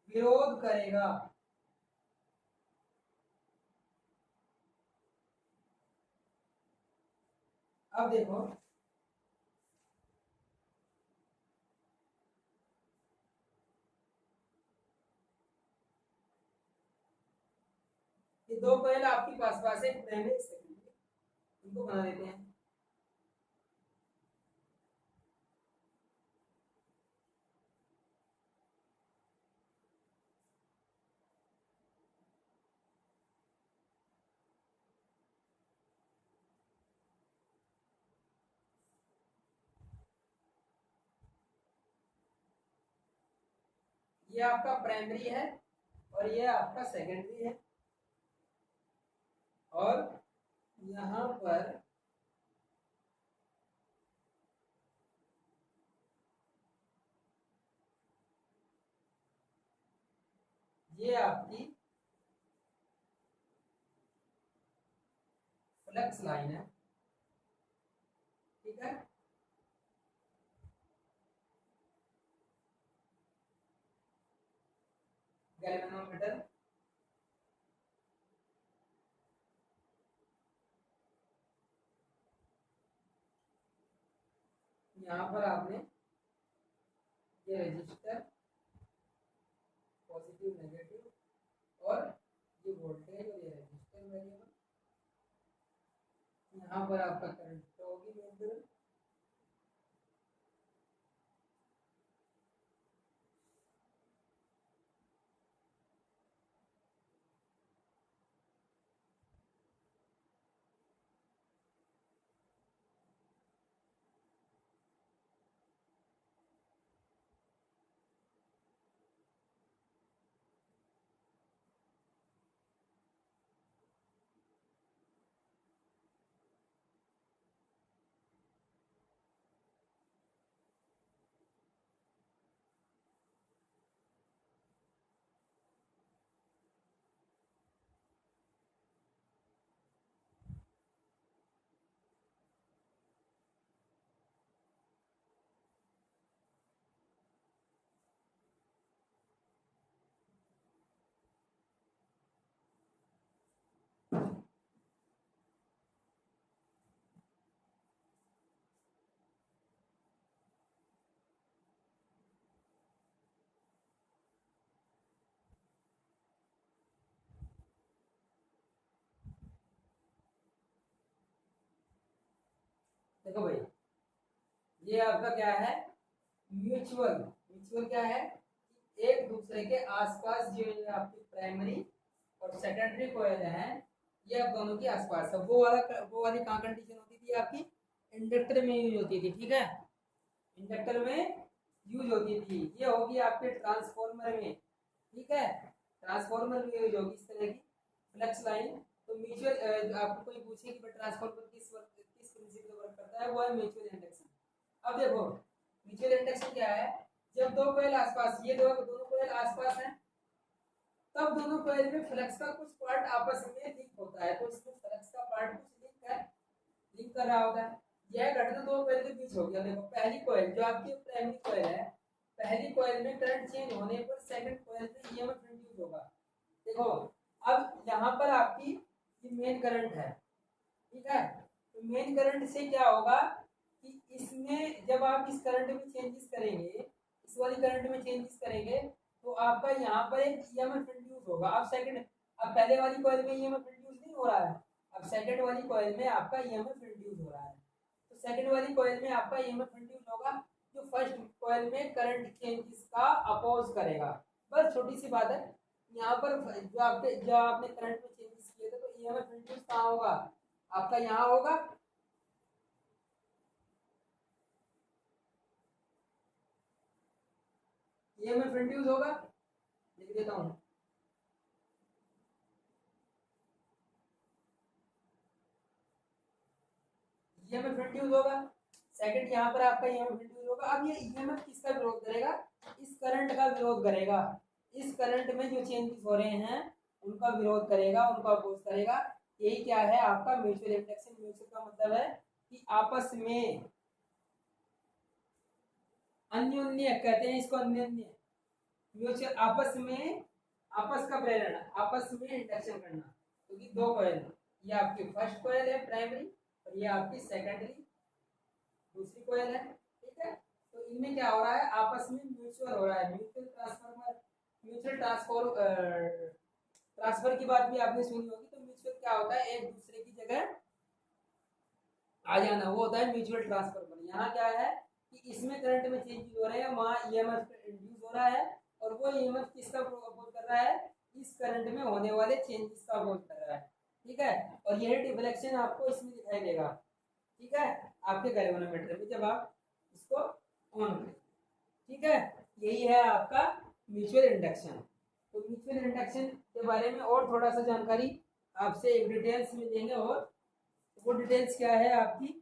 विरोध करेगा। अब देखो ये दो कॉइल आपके पास एक फ्रेम है, इनको बना देते हैं। ये आपका प्राइमरी है और ये आपका सेकेंडरी है, और यहाँ पर ये आपकी फ्लक्स लाइन है, ठीक है। गैल्वेनोमीटर यहाँ पर आपने ये रजिस्टर पॉजिटिव नेगेटिव और ये वोल्टेज और ये रजिस्टर वेरिएबल, यहाँ पर आपका करंट तो होगी मेन। देखो भाई, ये आपका क्या है, म्यूचुअल क्या है, एक दूसरे के आसपास जो ये आपकी प्राइमरी और सेकेंडरी कॉइल है, ये आप दोनों के आसपास है। वो वाली कहाँ कंडीशन होती थी आपकी, इंडक्टर में यूज होती थी, ठीक है, इंडक्टर में यूज होती थी। ये होगी आपके ट्रांसफॉर्मर में, ठीक है, ट्रांसफॉर्मर में यूज होगी इस तरह की फ्लक्स लाइन। तो म्यूचुअल आपको कोई पूछे कि ट्रांसफॉर्मर किस प्रिंसिपल पर वर्क करता है, वो है म्यूचुअल इंडक्शन। अब देखो म्यूचुअल इंडक्शन क्या है, जब दो कॉइल आसपास, ये दोनों कॉइल आसपास हैं, तब दोनों कॉइल में फ्लक्स का कुछ पार्ट आपस में लिंक होता है, तो इसमें फ्लक्स का पार्ट कुछ लिंक कर रहा होता है। यह घटना दो कॉइल के बीच हो गया। देखो पहली कॉइल जो आपकी प्राइमरी कॉइल है, पहली कॉइल में करंट चेंज होने पर सेकंड कॉइल में ईएमएफ इंड्यूस होगा। देखो अब यहाँ पर आपकी ये मेन करंट है, ठीक है। तो मेन करंट से क्या होगा कि इसमें जब आप इस करंट में चेंजेस करेंगे, इस वाली करंट में चेंजेस करेंगे, तो आपका यहाँ पर एक ईएमएफ इंड्यूस होगा। अब पहले वाली कॉइल में ईएमएफ इंड्यूस नहीं हो रहा है, अब सेकंड वाली कॉइल में आपका ईएमएफ इंड्यूस हो रहा है। तो सेकंड वाली कॉइल में आपका ईएमएफ इंड्यूस होगा जो फर्स्ट कॉइल में करंट चेंजेस का अपोज करेगा। बस छोटी सी बात है, यहाँ पर जो आपने करंट में चेंजेस किए थे, तो ईएमएफ इंड्यूस कहाँ होगा, आपका यहाँ होगा। ईएमएफ इंड्यूस होगा, लिख देता हूँ। ईएमएफ इंड्यूस होगा, सेकंड यहाँ पर आपका ईएमएफ इंड्यूस होगा। अब ये ईएमएफ किसका विरोध करेगा, इस करंट का विरोध करेगा। इस करंट में जो चेंजेस हो रहे हैं उनका विरोध करेगा, उनका अपोज करेगा। यही क्या है आपका म्यूचुअल इंडक्शन। म्यूचुअल का मतलब है कि आपस में अन्योन्य कहते हैं इसको, अन्योन्य म्यूचुअल आपस का प्रेरण, आपस में इंडक्शन करना। क्योंकि दो कॉइल, ये आपकी फर्स्ट कॉइल है प्राइमरी और ये आपकी सेकेंडरी दूसरी कॉइल है, ठीक है। तो इनमें क्या हो रहा है, आपस में म्यूचुअल हो रहा है, म्यूचुअल ट्रांसफर की बात भी आपने सुनी होगी। तो म्यूचुअल क्या होता है, एक दूसरे की जगह आ जाना, वो होता है म्यूचुअल ट्रांसफर पर। यहाँ क्या है कि इसमें करंट में चेंज हो रहे हैं, वहाँ ईएमएफ इंड्यूस हो रहा है, और वो ईएमएफ किसका अपोज कर रहा है, इस करंट में होने वाले चेंजेस का अपोज कर रहा है, ठीक है। और यह डिफ्लेक्शन आपको इसमें दिखाई देगा, ठीक है, आपके गैल्वेनोमीटर में जब आप इसको ऑन करें, ठीक है। यही है आपका म्यूचुअल इंडक्शन। तो म्यूचुअल इंडक्शन के बारे में और थोड़ा सा जानकारी आपसे एक डिटेल्स में देंगे, और वो डिटेल्स क्या है आपकी,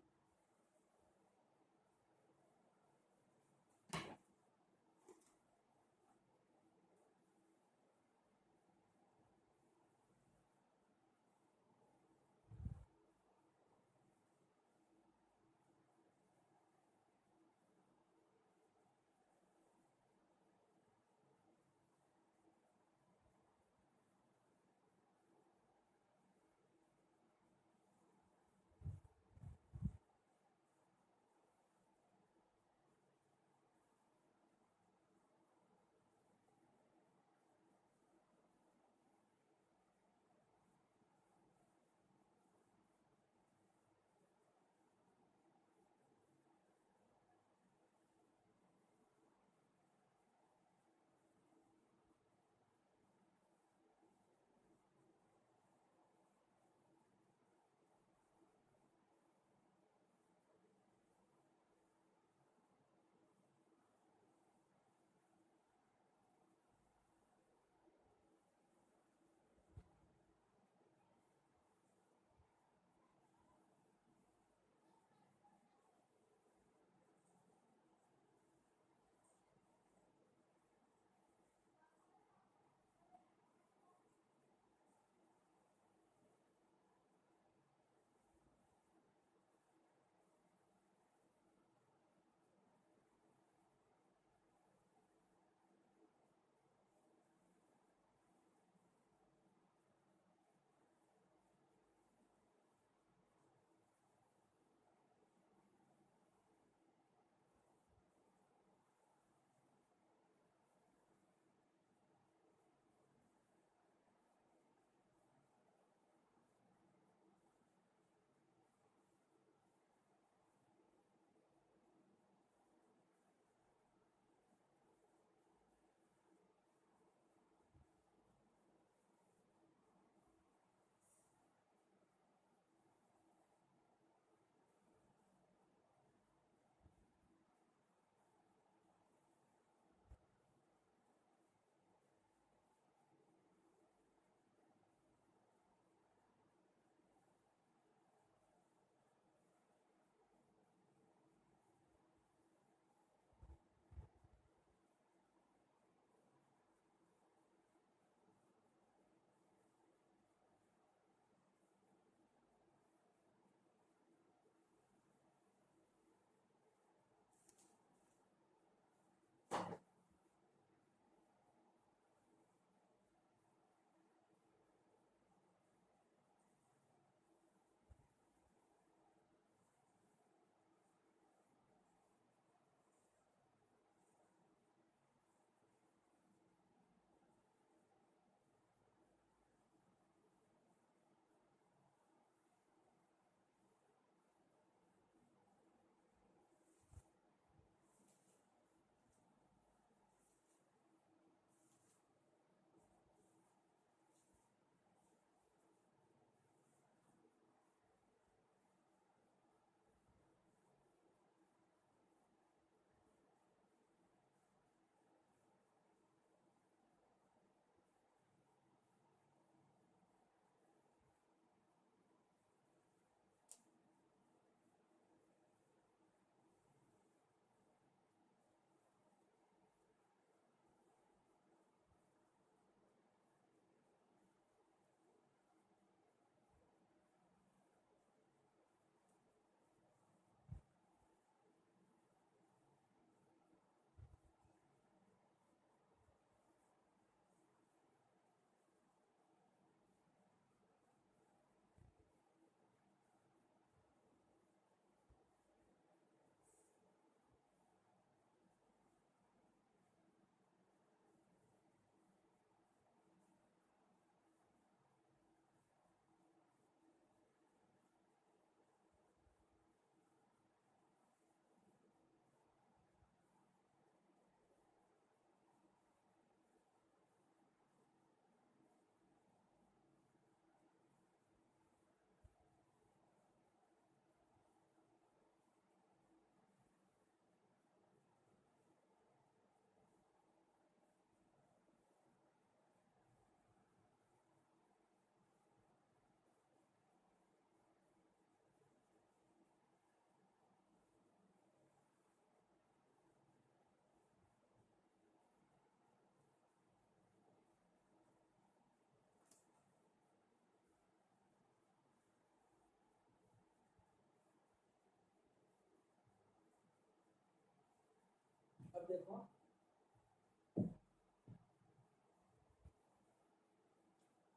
अब देखो,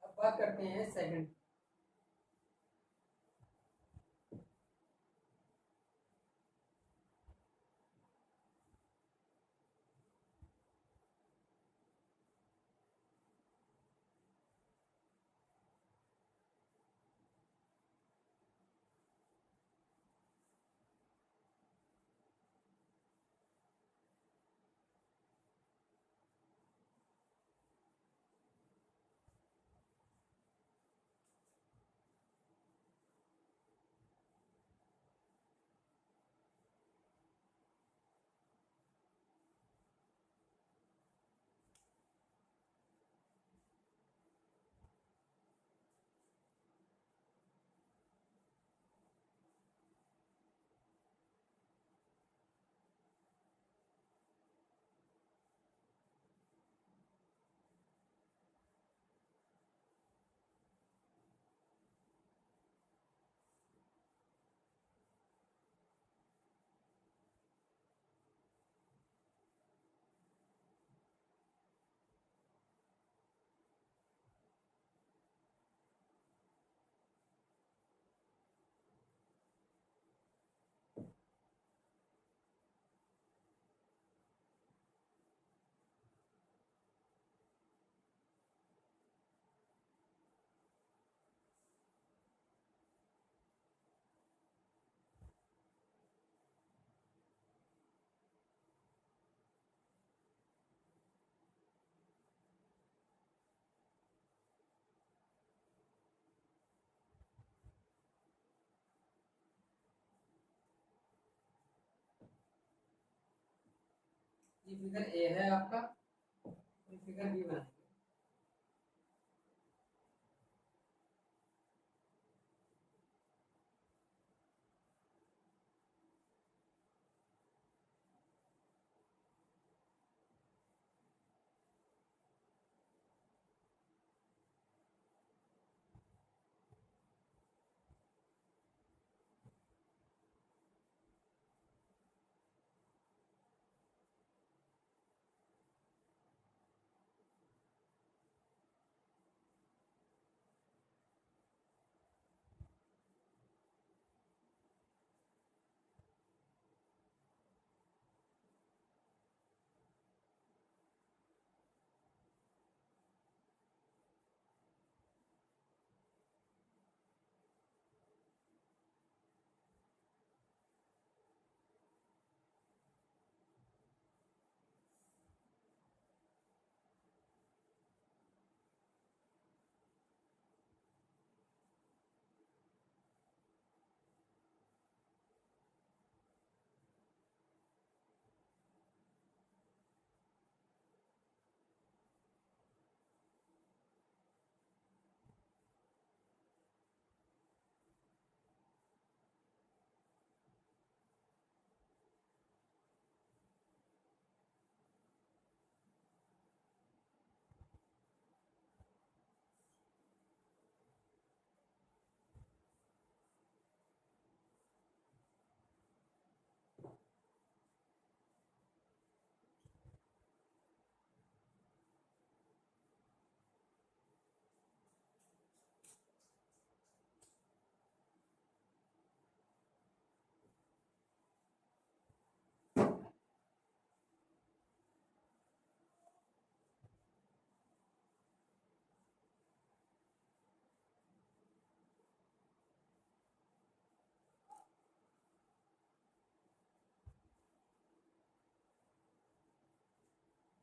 अब बात करते हैं सेकंड। ये फिगर ए है आपका, ये फिगर बी बनाएंगे।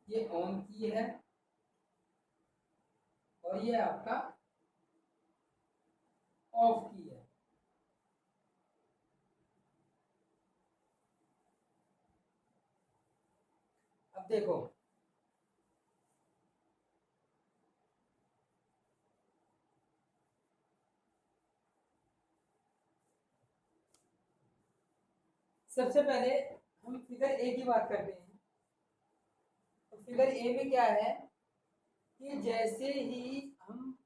ये ऑन की है और ये आपका ऑफ की है। अब देखो, सबसे पहले हम फिगर ए की बात करते हैं। तो फिगर ए में क्या है कि जैसे ही हम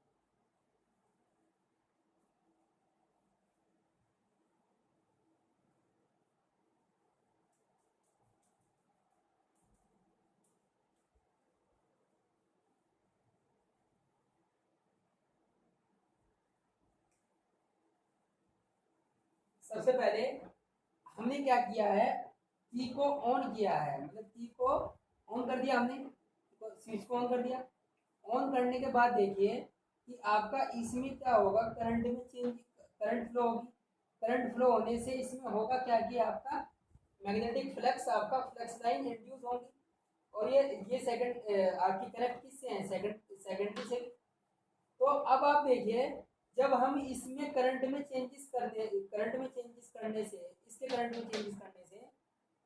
सबसे पहले हमने क्या किया है, की को ऑन किया है, मतलब की को ऑन कर दिया हमने, स्विच को ऑन कर दिया। ऑन करने के बाद देखिए कि आपका इसमें क्या होगा, करंट में चेंज, करंट फ्लो होगी। करंट फ्लो होने से इसमें होगा क्या कि आपका मैग्नेटिक फ्लक्स, आपका फ्लक्स लाइन इंड्यूस होगी। और ये सेकंड आपकी कनेक्ट किससे है, सेकेंडरी से। तो अब आप देखिए, जब हम इसमें करंट में चेंजेस करने, करंट में चेंजेस करने से, इसके करंट में चेंजेस करने से,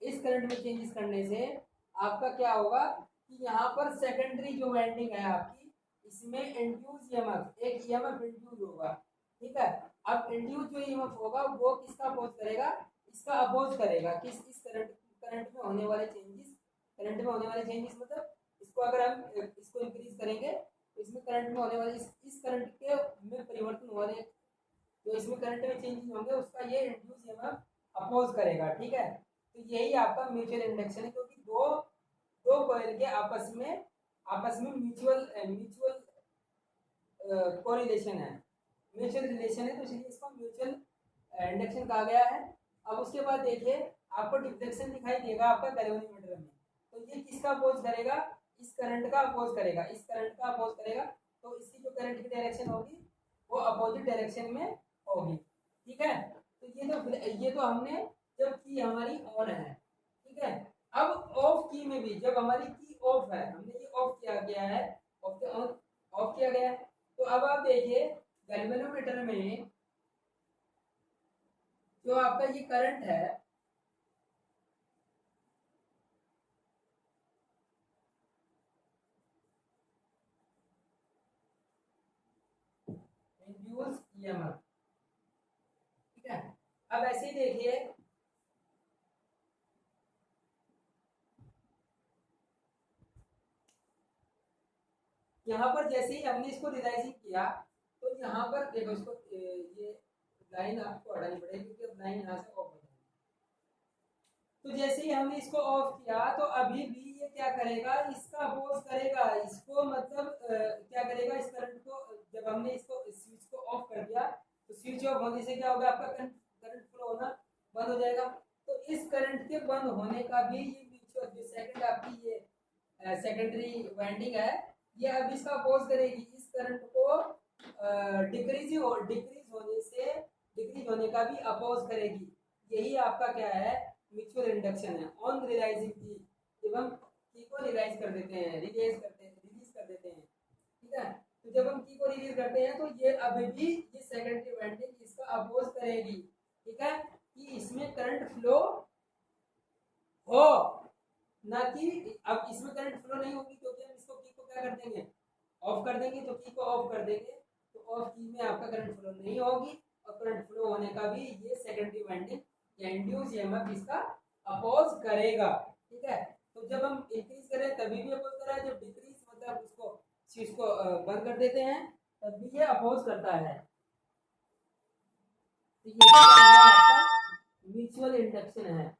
इस करंट में चेंजेस करने से आपका क्या होगा कि यहाँ पर सेकेंडरी जो वाइंडिंग है आपकी, इसमें इंड्यूस ईएमएफ, एक ईएमएफ इंड्यूस होगा। ठीक है, अब इंड्यूस जो ईएमएफ होगा वो किसका अपोज करेगा, इसका अपोज करेगा, किस, इस करंट, करंट में होने वाले चेंजेस, करंट में होने वाले चेंजेस मतलब इसको अगर हम इसको इंक्रीज करेंगे तो इसमें करंट में होने वाले इस करंट के में परिवर्तन वाले जो इसमें करंट में चेंजेस होंगे उसका ये इंड्यूस ईएमएफ अपोज करेगा। ठीक है, तो यही आपका म्यूचुअल इंडक्शन है, क्योंकि दो दो कॉइल के आपस में म्यूचुअल म्यूचुअल कोरिलेशन है, म्यूचुअल रिलेशन है, तो इसलिए इसको म्यूचुअल इंडक्शन कहा गया है। अब उसके बाद देखिए आपको डिफ्लेक्शन दिखाई देगा आपका गैल्वेनोमीटर में, तो ये किसका अपोज करेगा, इस करंट का अपोज करेगा, इस करंट का अपोज करेगा। तो इसकी जो करंट की डायरेक्शन होगी वो अपोजिट डायरेक्शन में होगी। ठीक है, तो ये तो हमने जब की हमारी ऑन है। ठीक है, अब ऑफ की में भी जब हमारी की ऑफ है, हमने ये ऑफ किया गया है, ऑफ किया गया है। तो अब आप देखिए गैल्वेनोमीटर में जो आपका ये करंट है, इंड्यूस ईएमएफ। ठीक है, अब ऐसे ही देखिए यहाँ पर जैसे ही हमने इसको रिलाइजिंग किया तो यहाँ पर देखो इसको ये लाइन आपको हटानी पड़ेगी क्योंकि अब लाइन यहाँ से ऑफ हो जाएगी। तो जैसे ही हमने इसको ऑफ किया तो अभी भी ये क्या करेगा, इसका अपोज करेगा इसको, मतलब क्या करेगा, इस करंट को जब हमने इसको स्विच को ऑफ कर दिया तो स्विच ऑफ होने से क्या होगा, आपका करंट फ्लो होना बंद हो जाएगा। तो इस करंट के बंद होने का भी ये म्यूचुअल जो सेकंड आपकी ये सेकेंडरी वाइंडिंग है, ये अब इसका अपोज करेगी, इस करंट को डिक्रीज होने का भी अपोज करेगी। यही आपका क्या है, म्यूचुअल इंडक्शन है। ऑन रिलाइजिंग की, जब हम की को रिलाइज कर देते हैं, रिलीज कर देते हैं। ठीक है, तो जब हम की को रिलीज करते हैं तो ये अभी भी ये सेकेंडरी वाइंडिंग इसका अपोज करेगी। ठीक है, कि इसमें करंट फ्लो हो, ना कि अब इसमें करंट फ्लो नहीं होगी क्योंकि हम इसको की को क्या कर देंगे, ऑफ कर देंगे। तो की को ऑफ कर देंगे तो ऑफ की में आपका करंट फ्लो नहीं होगी, और करंट फ्लो होने का भी ये सेकेंडरी वाइंडिंग या इंड्यूस ईएमएफ इसका अपोज करेगा। ठीक है, तो जब हम इंक्रीज करें तभी भी अपोज कर रहा है, जब डिक्रीज मतलब उसको स्विच को बंद कर देते हैं तब भी ये अपोज करता है। तो ये आपका म्यूचुअल इंडक्शन है।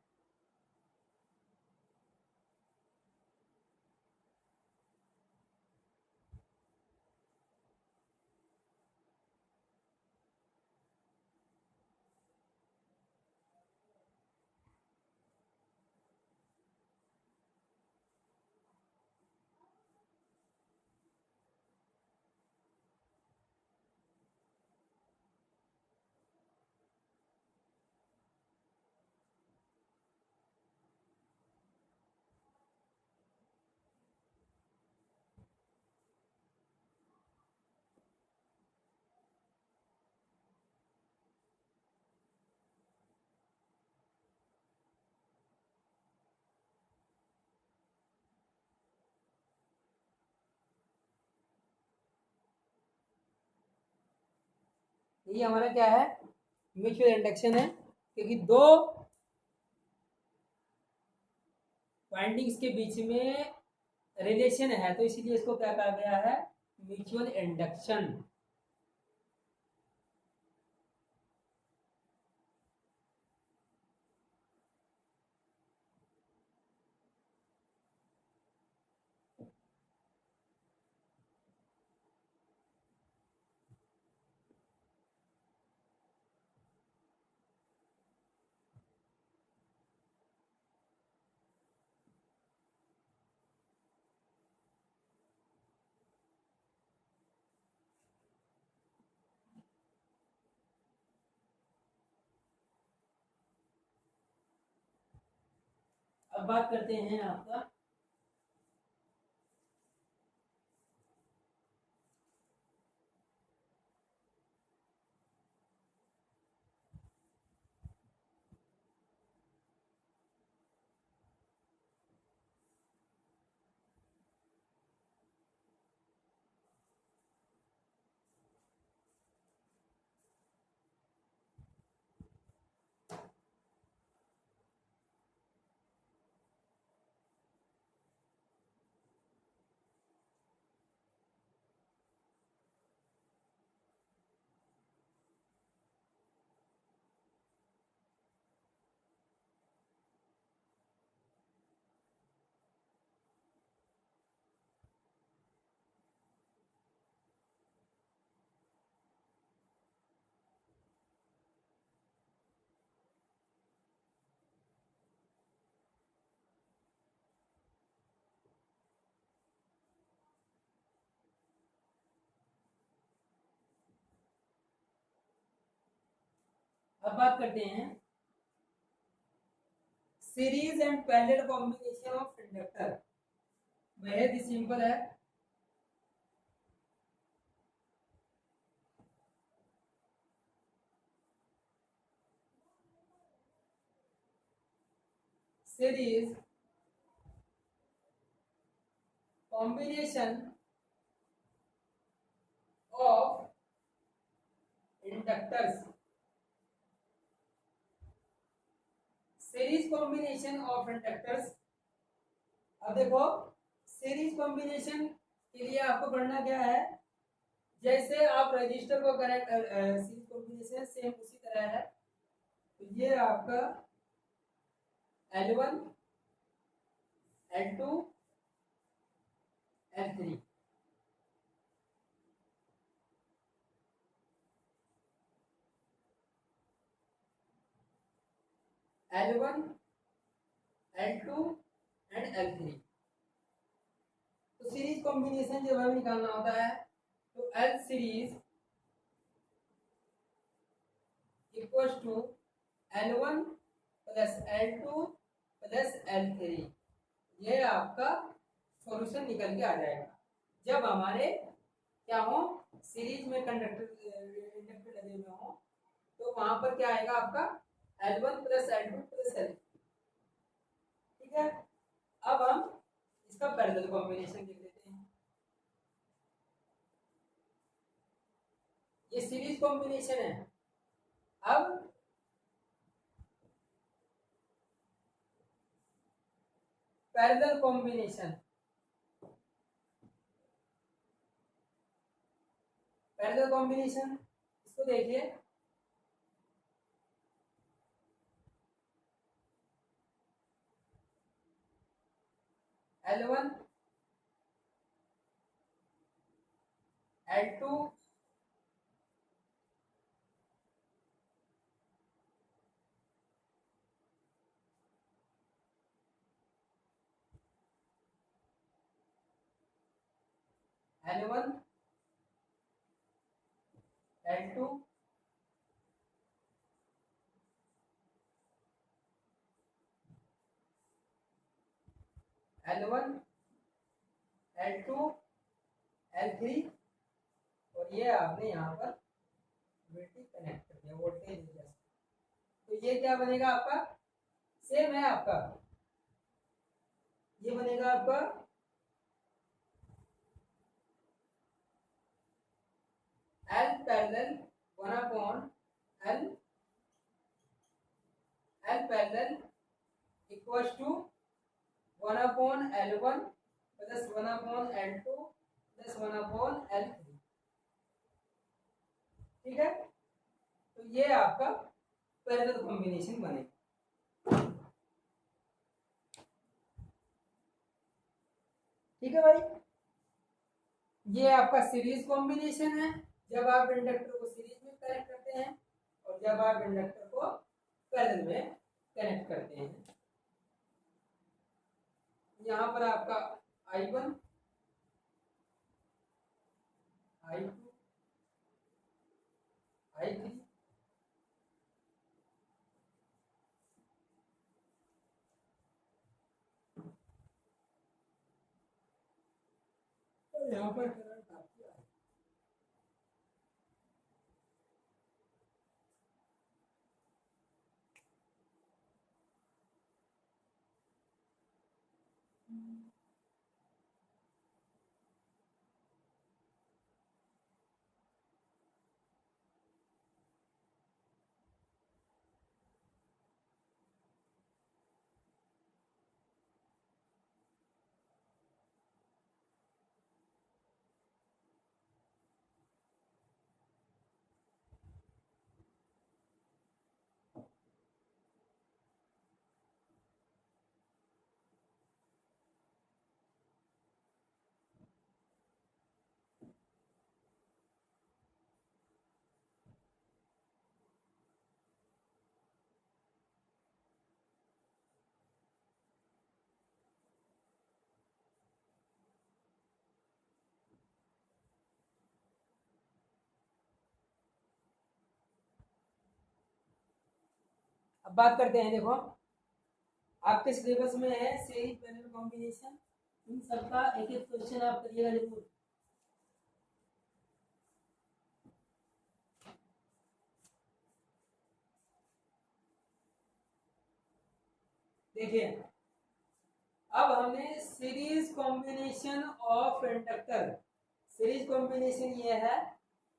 ये हमारा क्या है, म्यूचुअल इंडक्शन है, क्योंकि दो वाइंडिंग्स के बीच में रिलेशन है, तो इसीलिए इसको क्या कहा गया है, म्यूचुअल इंडक्शन। बात करते हैं आपका अब बात करते हैं series and parallel combination of inductor. बेहद ही सिंपल है। Series combination of inductors. Series combination of inductors. अब देखो सीरीज कॉम्बिनेशन के लिए आपको करना क्या है, जैसे आप रजिस्टर को कनेक्ट सीरीज कॉम्बिनेशन सेम उसी तरह है। तो ये आपका L1 L2 L3 L1 L2 and L3। तो सीरीज कॉम्बिनेशन जब हमें निकालना होता है तो L series equals to L1 plus L2 plus L3। ये आपका सॉल्यूशन निकल के आ जाएगा। जब हमारे क्या हो सीरीज में इंडक्टर लगे हुए हो तो वहां पर क्या आएगा आपका L1 plus L2 plus L3। ठीक है। अब हम इसका पैरेलल कॉम्बिनेशन देख लेते हैं। ये सीरीज कॉम्बिनेशन है। अब पैरेलल कॉम्बिनेशन, पैरेलल कॉम्बिनेशन इसको देखिए। L1 L2 L1 L2 L1 L2 L3 और ये आपने यहाँ पर वोल्टेज कनेक्ट कर दिया, वोल्टेज। तो ये क्या बनेगा आपका, सेम है आपका, ये बनेगा आपका L parallel 1/L L parallel equals to 1/L1 plus 1/L2 plus 1/L3। ठीक है। तो ये आपका पैरेलल कॉम्बिनेशन बनेगा। ठीक है भाई, ये आपका सीरीज कॉम्बिनेशन है जब आप इंडक्टर को सीरीज में कनेक्ट करते हैं और जब आप इंडक्टर को पैरेलल में कनेक्ट करते हैं। यहाँ पर आपका I1 I2 I3 यहाँ पर करंट आपकी आ रही है। अब बात करते हैं, देखो आपके सिलेबस में है सीरीज पैरेलल कॉम्बिनेशन, इन सबका एक एक क्वेश्चन आप करिएगा जरूर। देखिए अब हमने series combination of inductor, series combination ये है,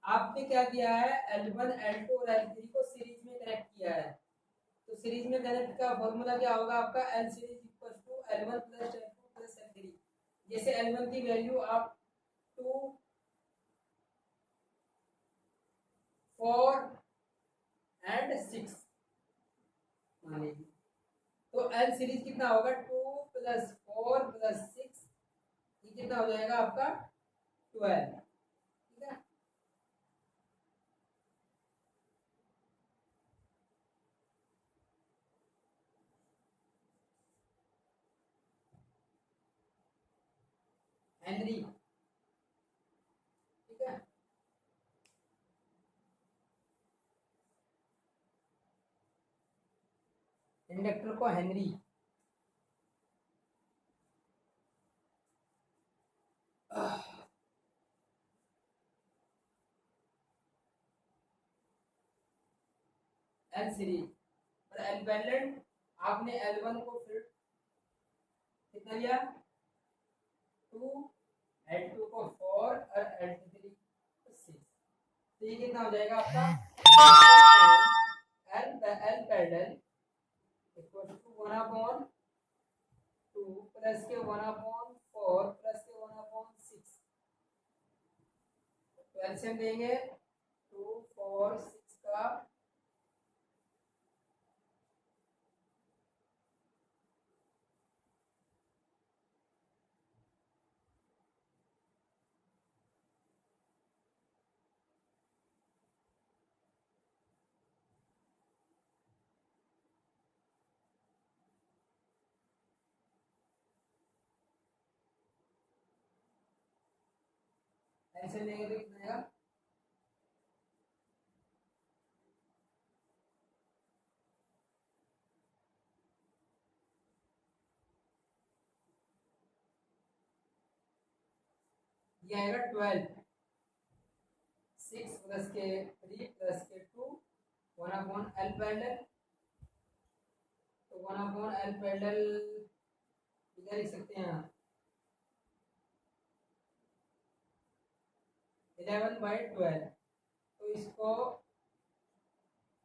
आपने क्या किया है L1 L2 और L3 को सीरीज में कनेक्ट किया है। तो सीरीज में कनेक्ट का फॉर्मूला क्या होगा आपका, L series equal to L1 plus L2 plus L3। जैसे L1 की वैल्यू आप 2 4 एंड 6 मान लीजिए, तो L सीरीज कितना होगा 2 प्लस 4 प्लस 6, ये कितना हो जाएगा आपका 12, ठीक है। हेनरी, ठीक है। इंडक्टर को हेनरी, L सीरीज और L पैरेलल आपने L1 को फिर कितना लिया 2, L2 को 4 और L3 को 6, तो ये कितना हो जाएगा आपका L parallel equal to 1/2 plus के 1/4 प्लस के 1/6, तो एलसीएम देंगे 2 4 6 का एलसीएम देंगे तो कितना आएगा, ये आएगा 12, 6 प्लस के 3 प्लस के 2 1/L पैरेलल, तो 1/L पैरेलल इधर लिख सकते हैं 11/12, तो इसको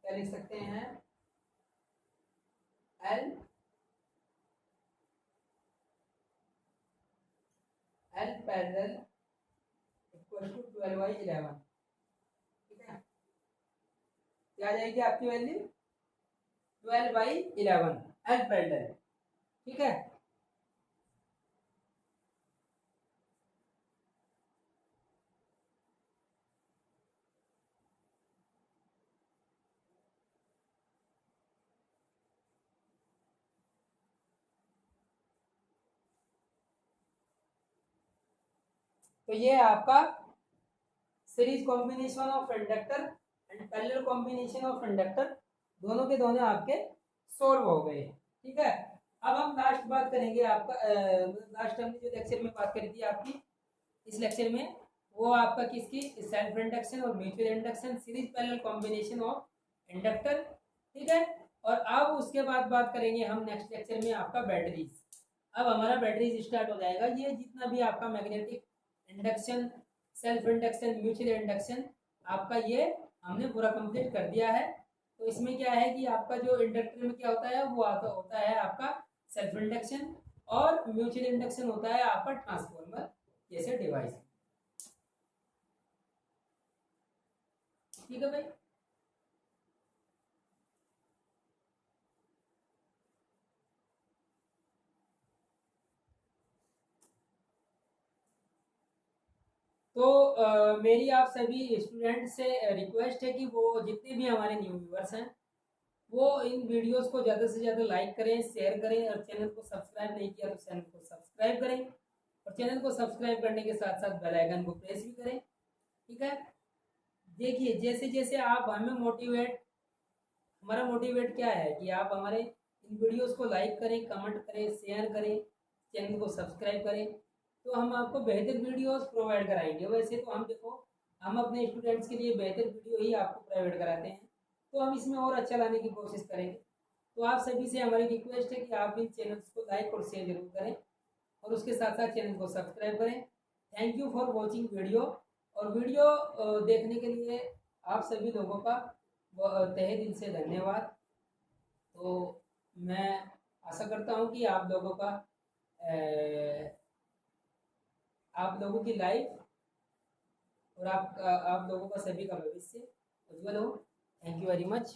क्या लिख सकते हैं L पैरेलल इक्वल टू 12/11, ठीक है। क्या आ जाएगी आपकी वैल्यू 12/11 L पैरेलल, ठीक है। तो ये है आपका series combination of inductor and parallel combination of inductor, दोनों के दोनों आपके सोल्व हो गए, ठीक है। अब हम लास्ट बात करेंगे आपका लास्ट हमने जो लेक्चर में बात करी थी आपकी इस लेक्चर में वो आपका किसकी सेल्फ इंडक्शन और mutual induction series parallel combination of inductor, ठीक है। और अब उसके बाद बात करेंगे हम नेक्स्ट लेक्चर में आपका बैटरीज। अब हमारा बैटरीज स्टार्ट हो जाएगा। ये जितना भी आपका magnetic induction, self induction, mutual induction आपका ये हमने पूरा कंप्लीट कर दिया है। तो इसमें क्या है कि आपका जो इंडक्टर में क्या होता है वो होता है आपका सेल्फ इंडक्शन, और म्यूचुअल इंडक्शन होता है आपका ट्रांसफॉर्मर जैसे डिवाइस, ठीक है भाई। तो मेरी आप सभी स्टूडेंट से रिक्वेस्ट है कि वो जितने भी हमारे न्यू व्यूअर्स हैं वो इन वीडियोस को ज़्यादा से ज़्यादा लाइक करें, शेयर करें, और चैनल को सब्सक्राइब नहीं किया तो चैनल को सब्सक्राइब करें, और चैनल को सब्सक्राइब करने के साथ साथ बेल आइकन को प्रेस भी करें, ठीक है। देखिए जैसे जैसे आप हमें मोटिवेट, हमारा मोटिवेट क्या है कि आप हमारे इन वीडियोस को लाइक करें, कमेंट करें, शेयर करें, चैनल को सब्सक्राइब करें, तो हम आपको बेहतर वीडियोस प्रोवाइड कराएंगे। वैसे तो हम देखो हम अपने स्टूडेंट्स के लिए बेहतर वीडियो ही आपको प्रोवाइड कराते हैं, तो हम इसमें और अच्छा लाने की कोशिश करेंगे। तो आप सभी से हमारी रिक्वेस्ट है कि आप इन चैनल्स को लाइक और शेयर जरूर करें, और उसके साथ साथ चैनल को सब्सक्राइब करें। Thank you for watching video. और वीडियो देखने के लिए आप सभी लोगों का तहे दिल से धन्यवाद। तो मैं आशा करता हूँ कि आप लोगों की लाइफ और आप लोगों का सभी का भविष्य उज्जवल हो। Thank you very much.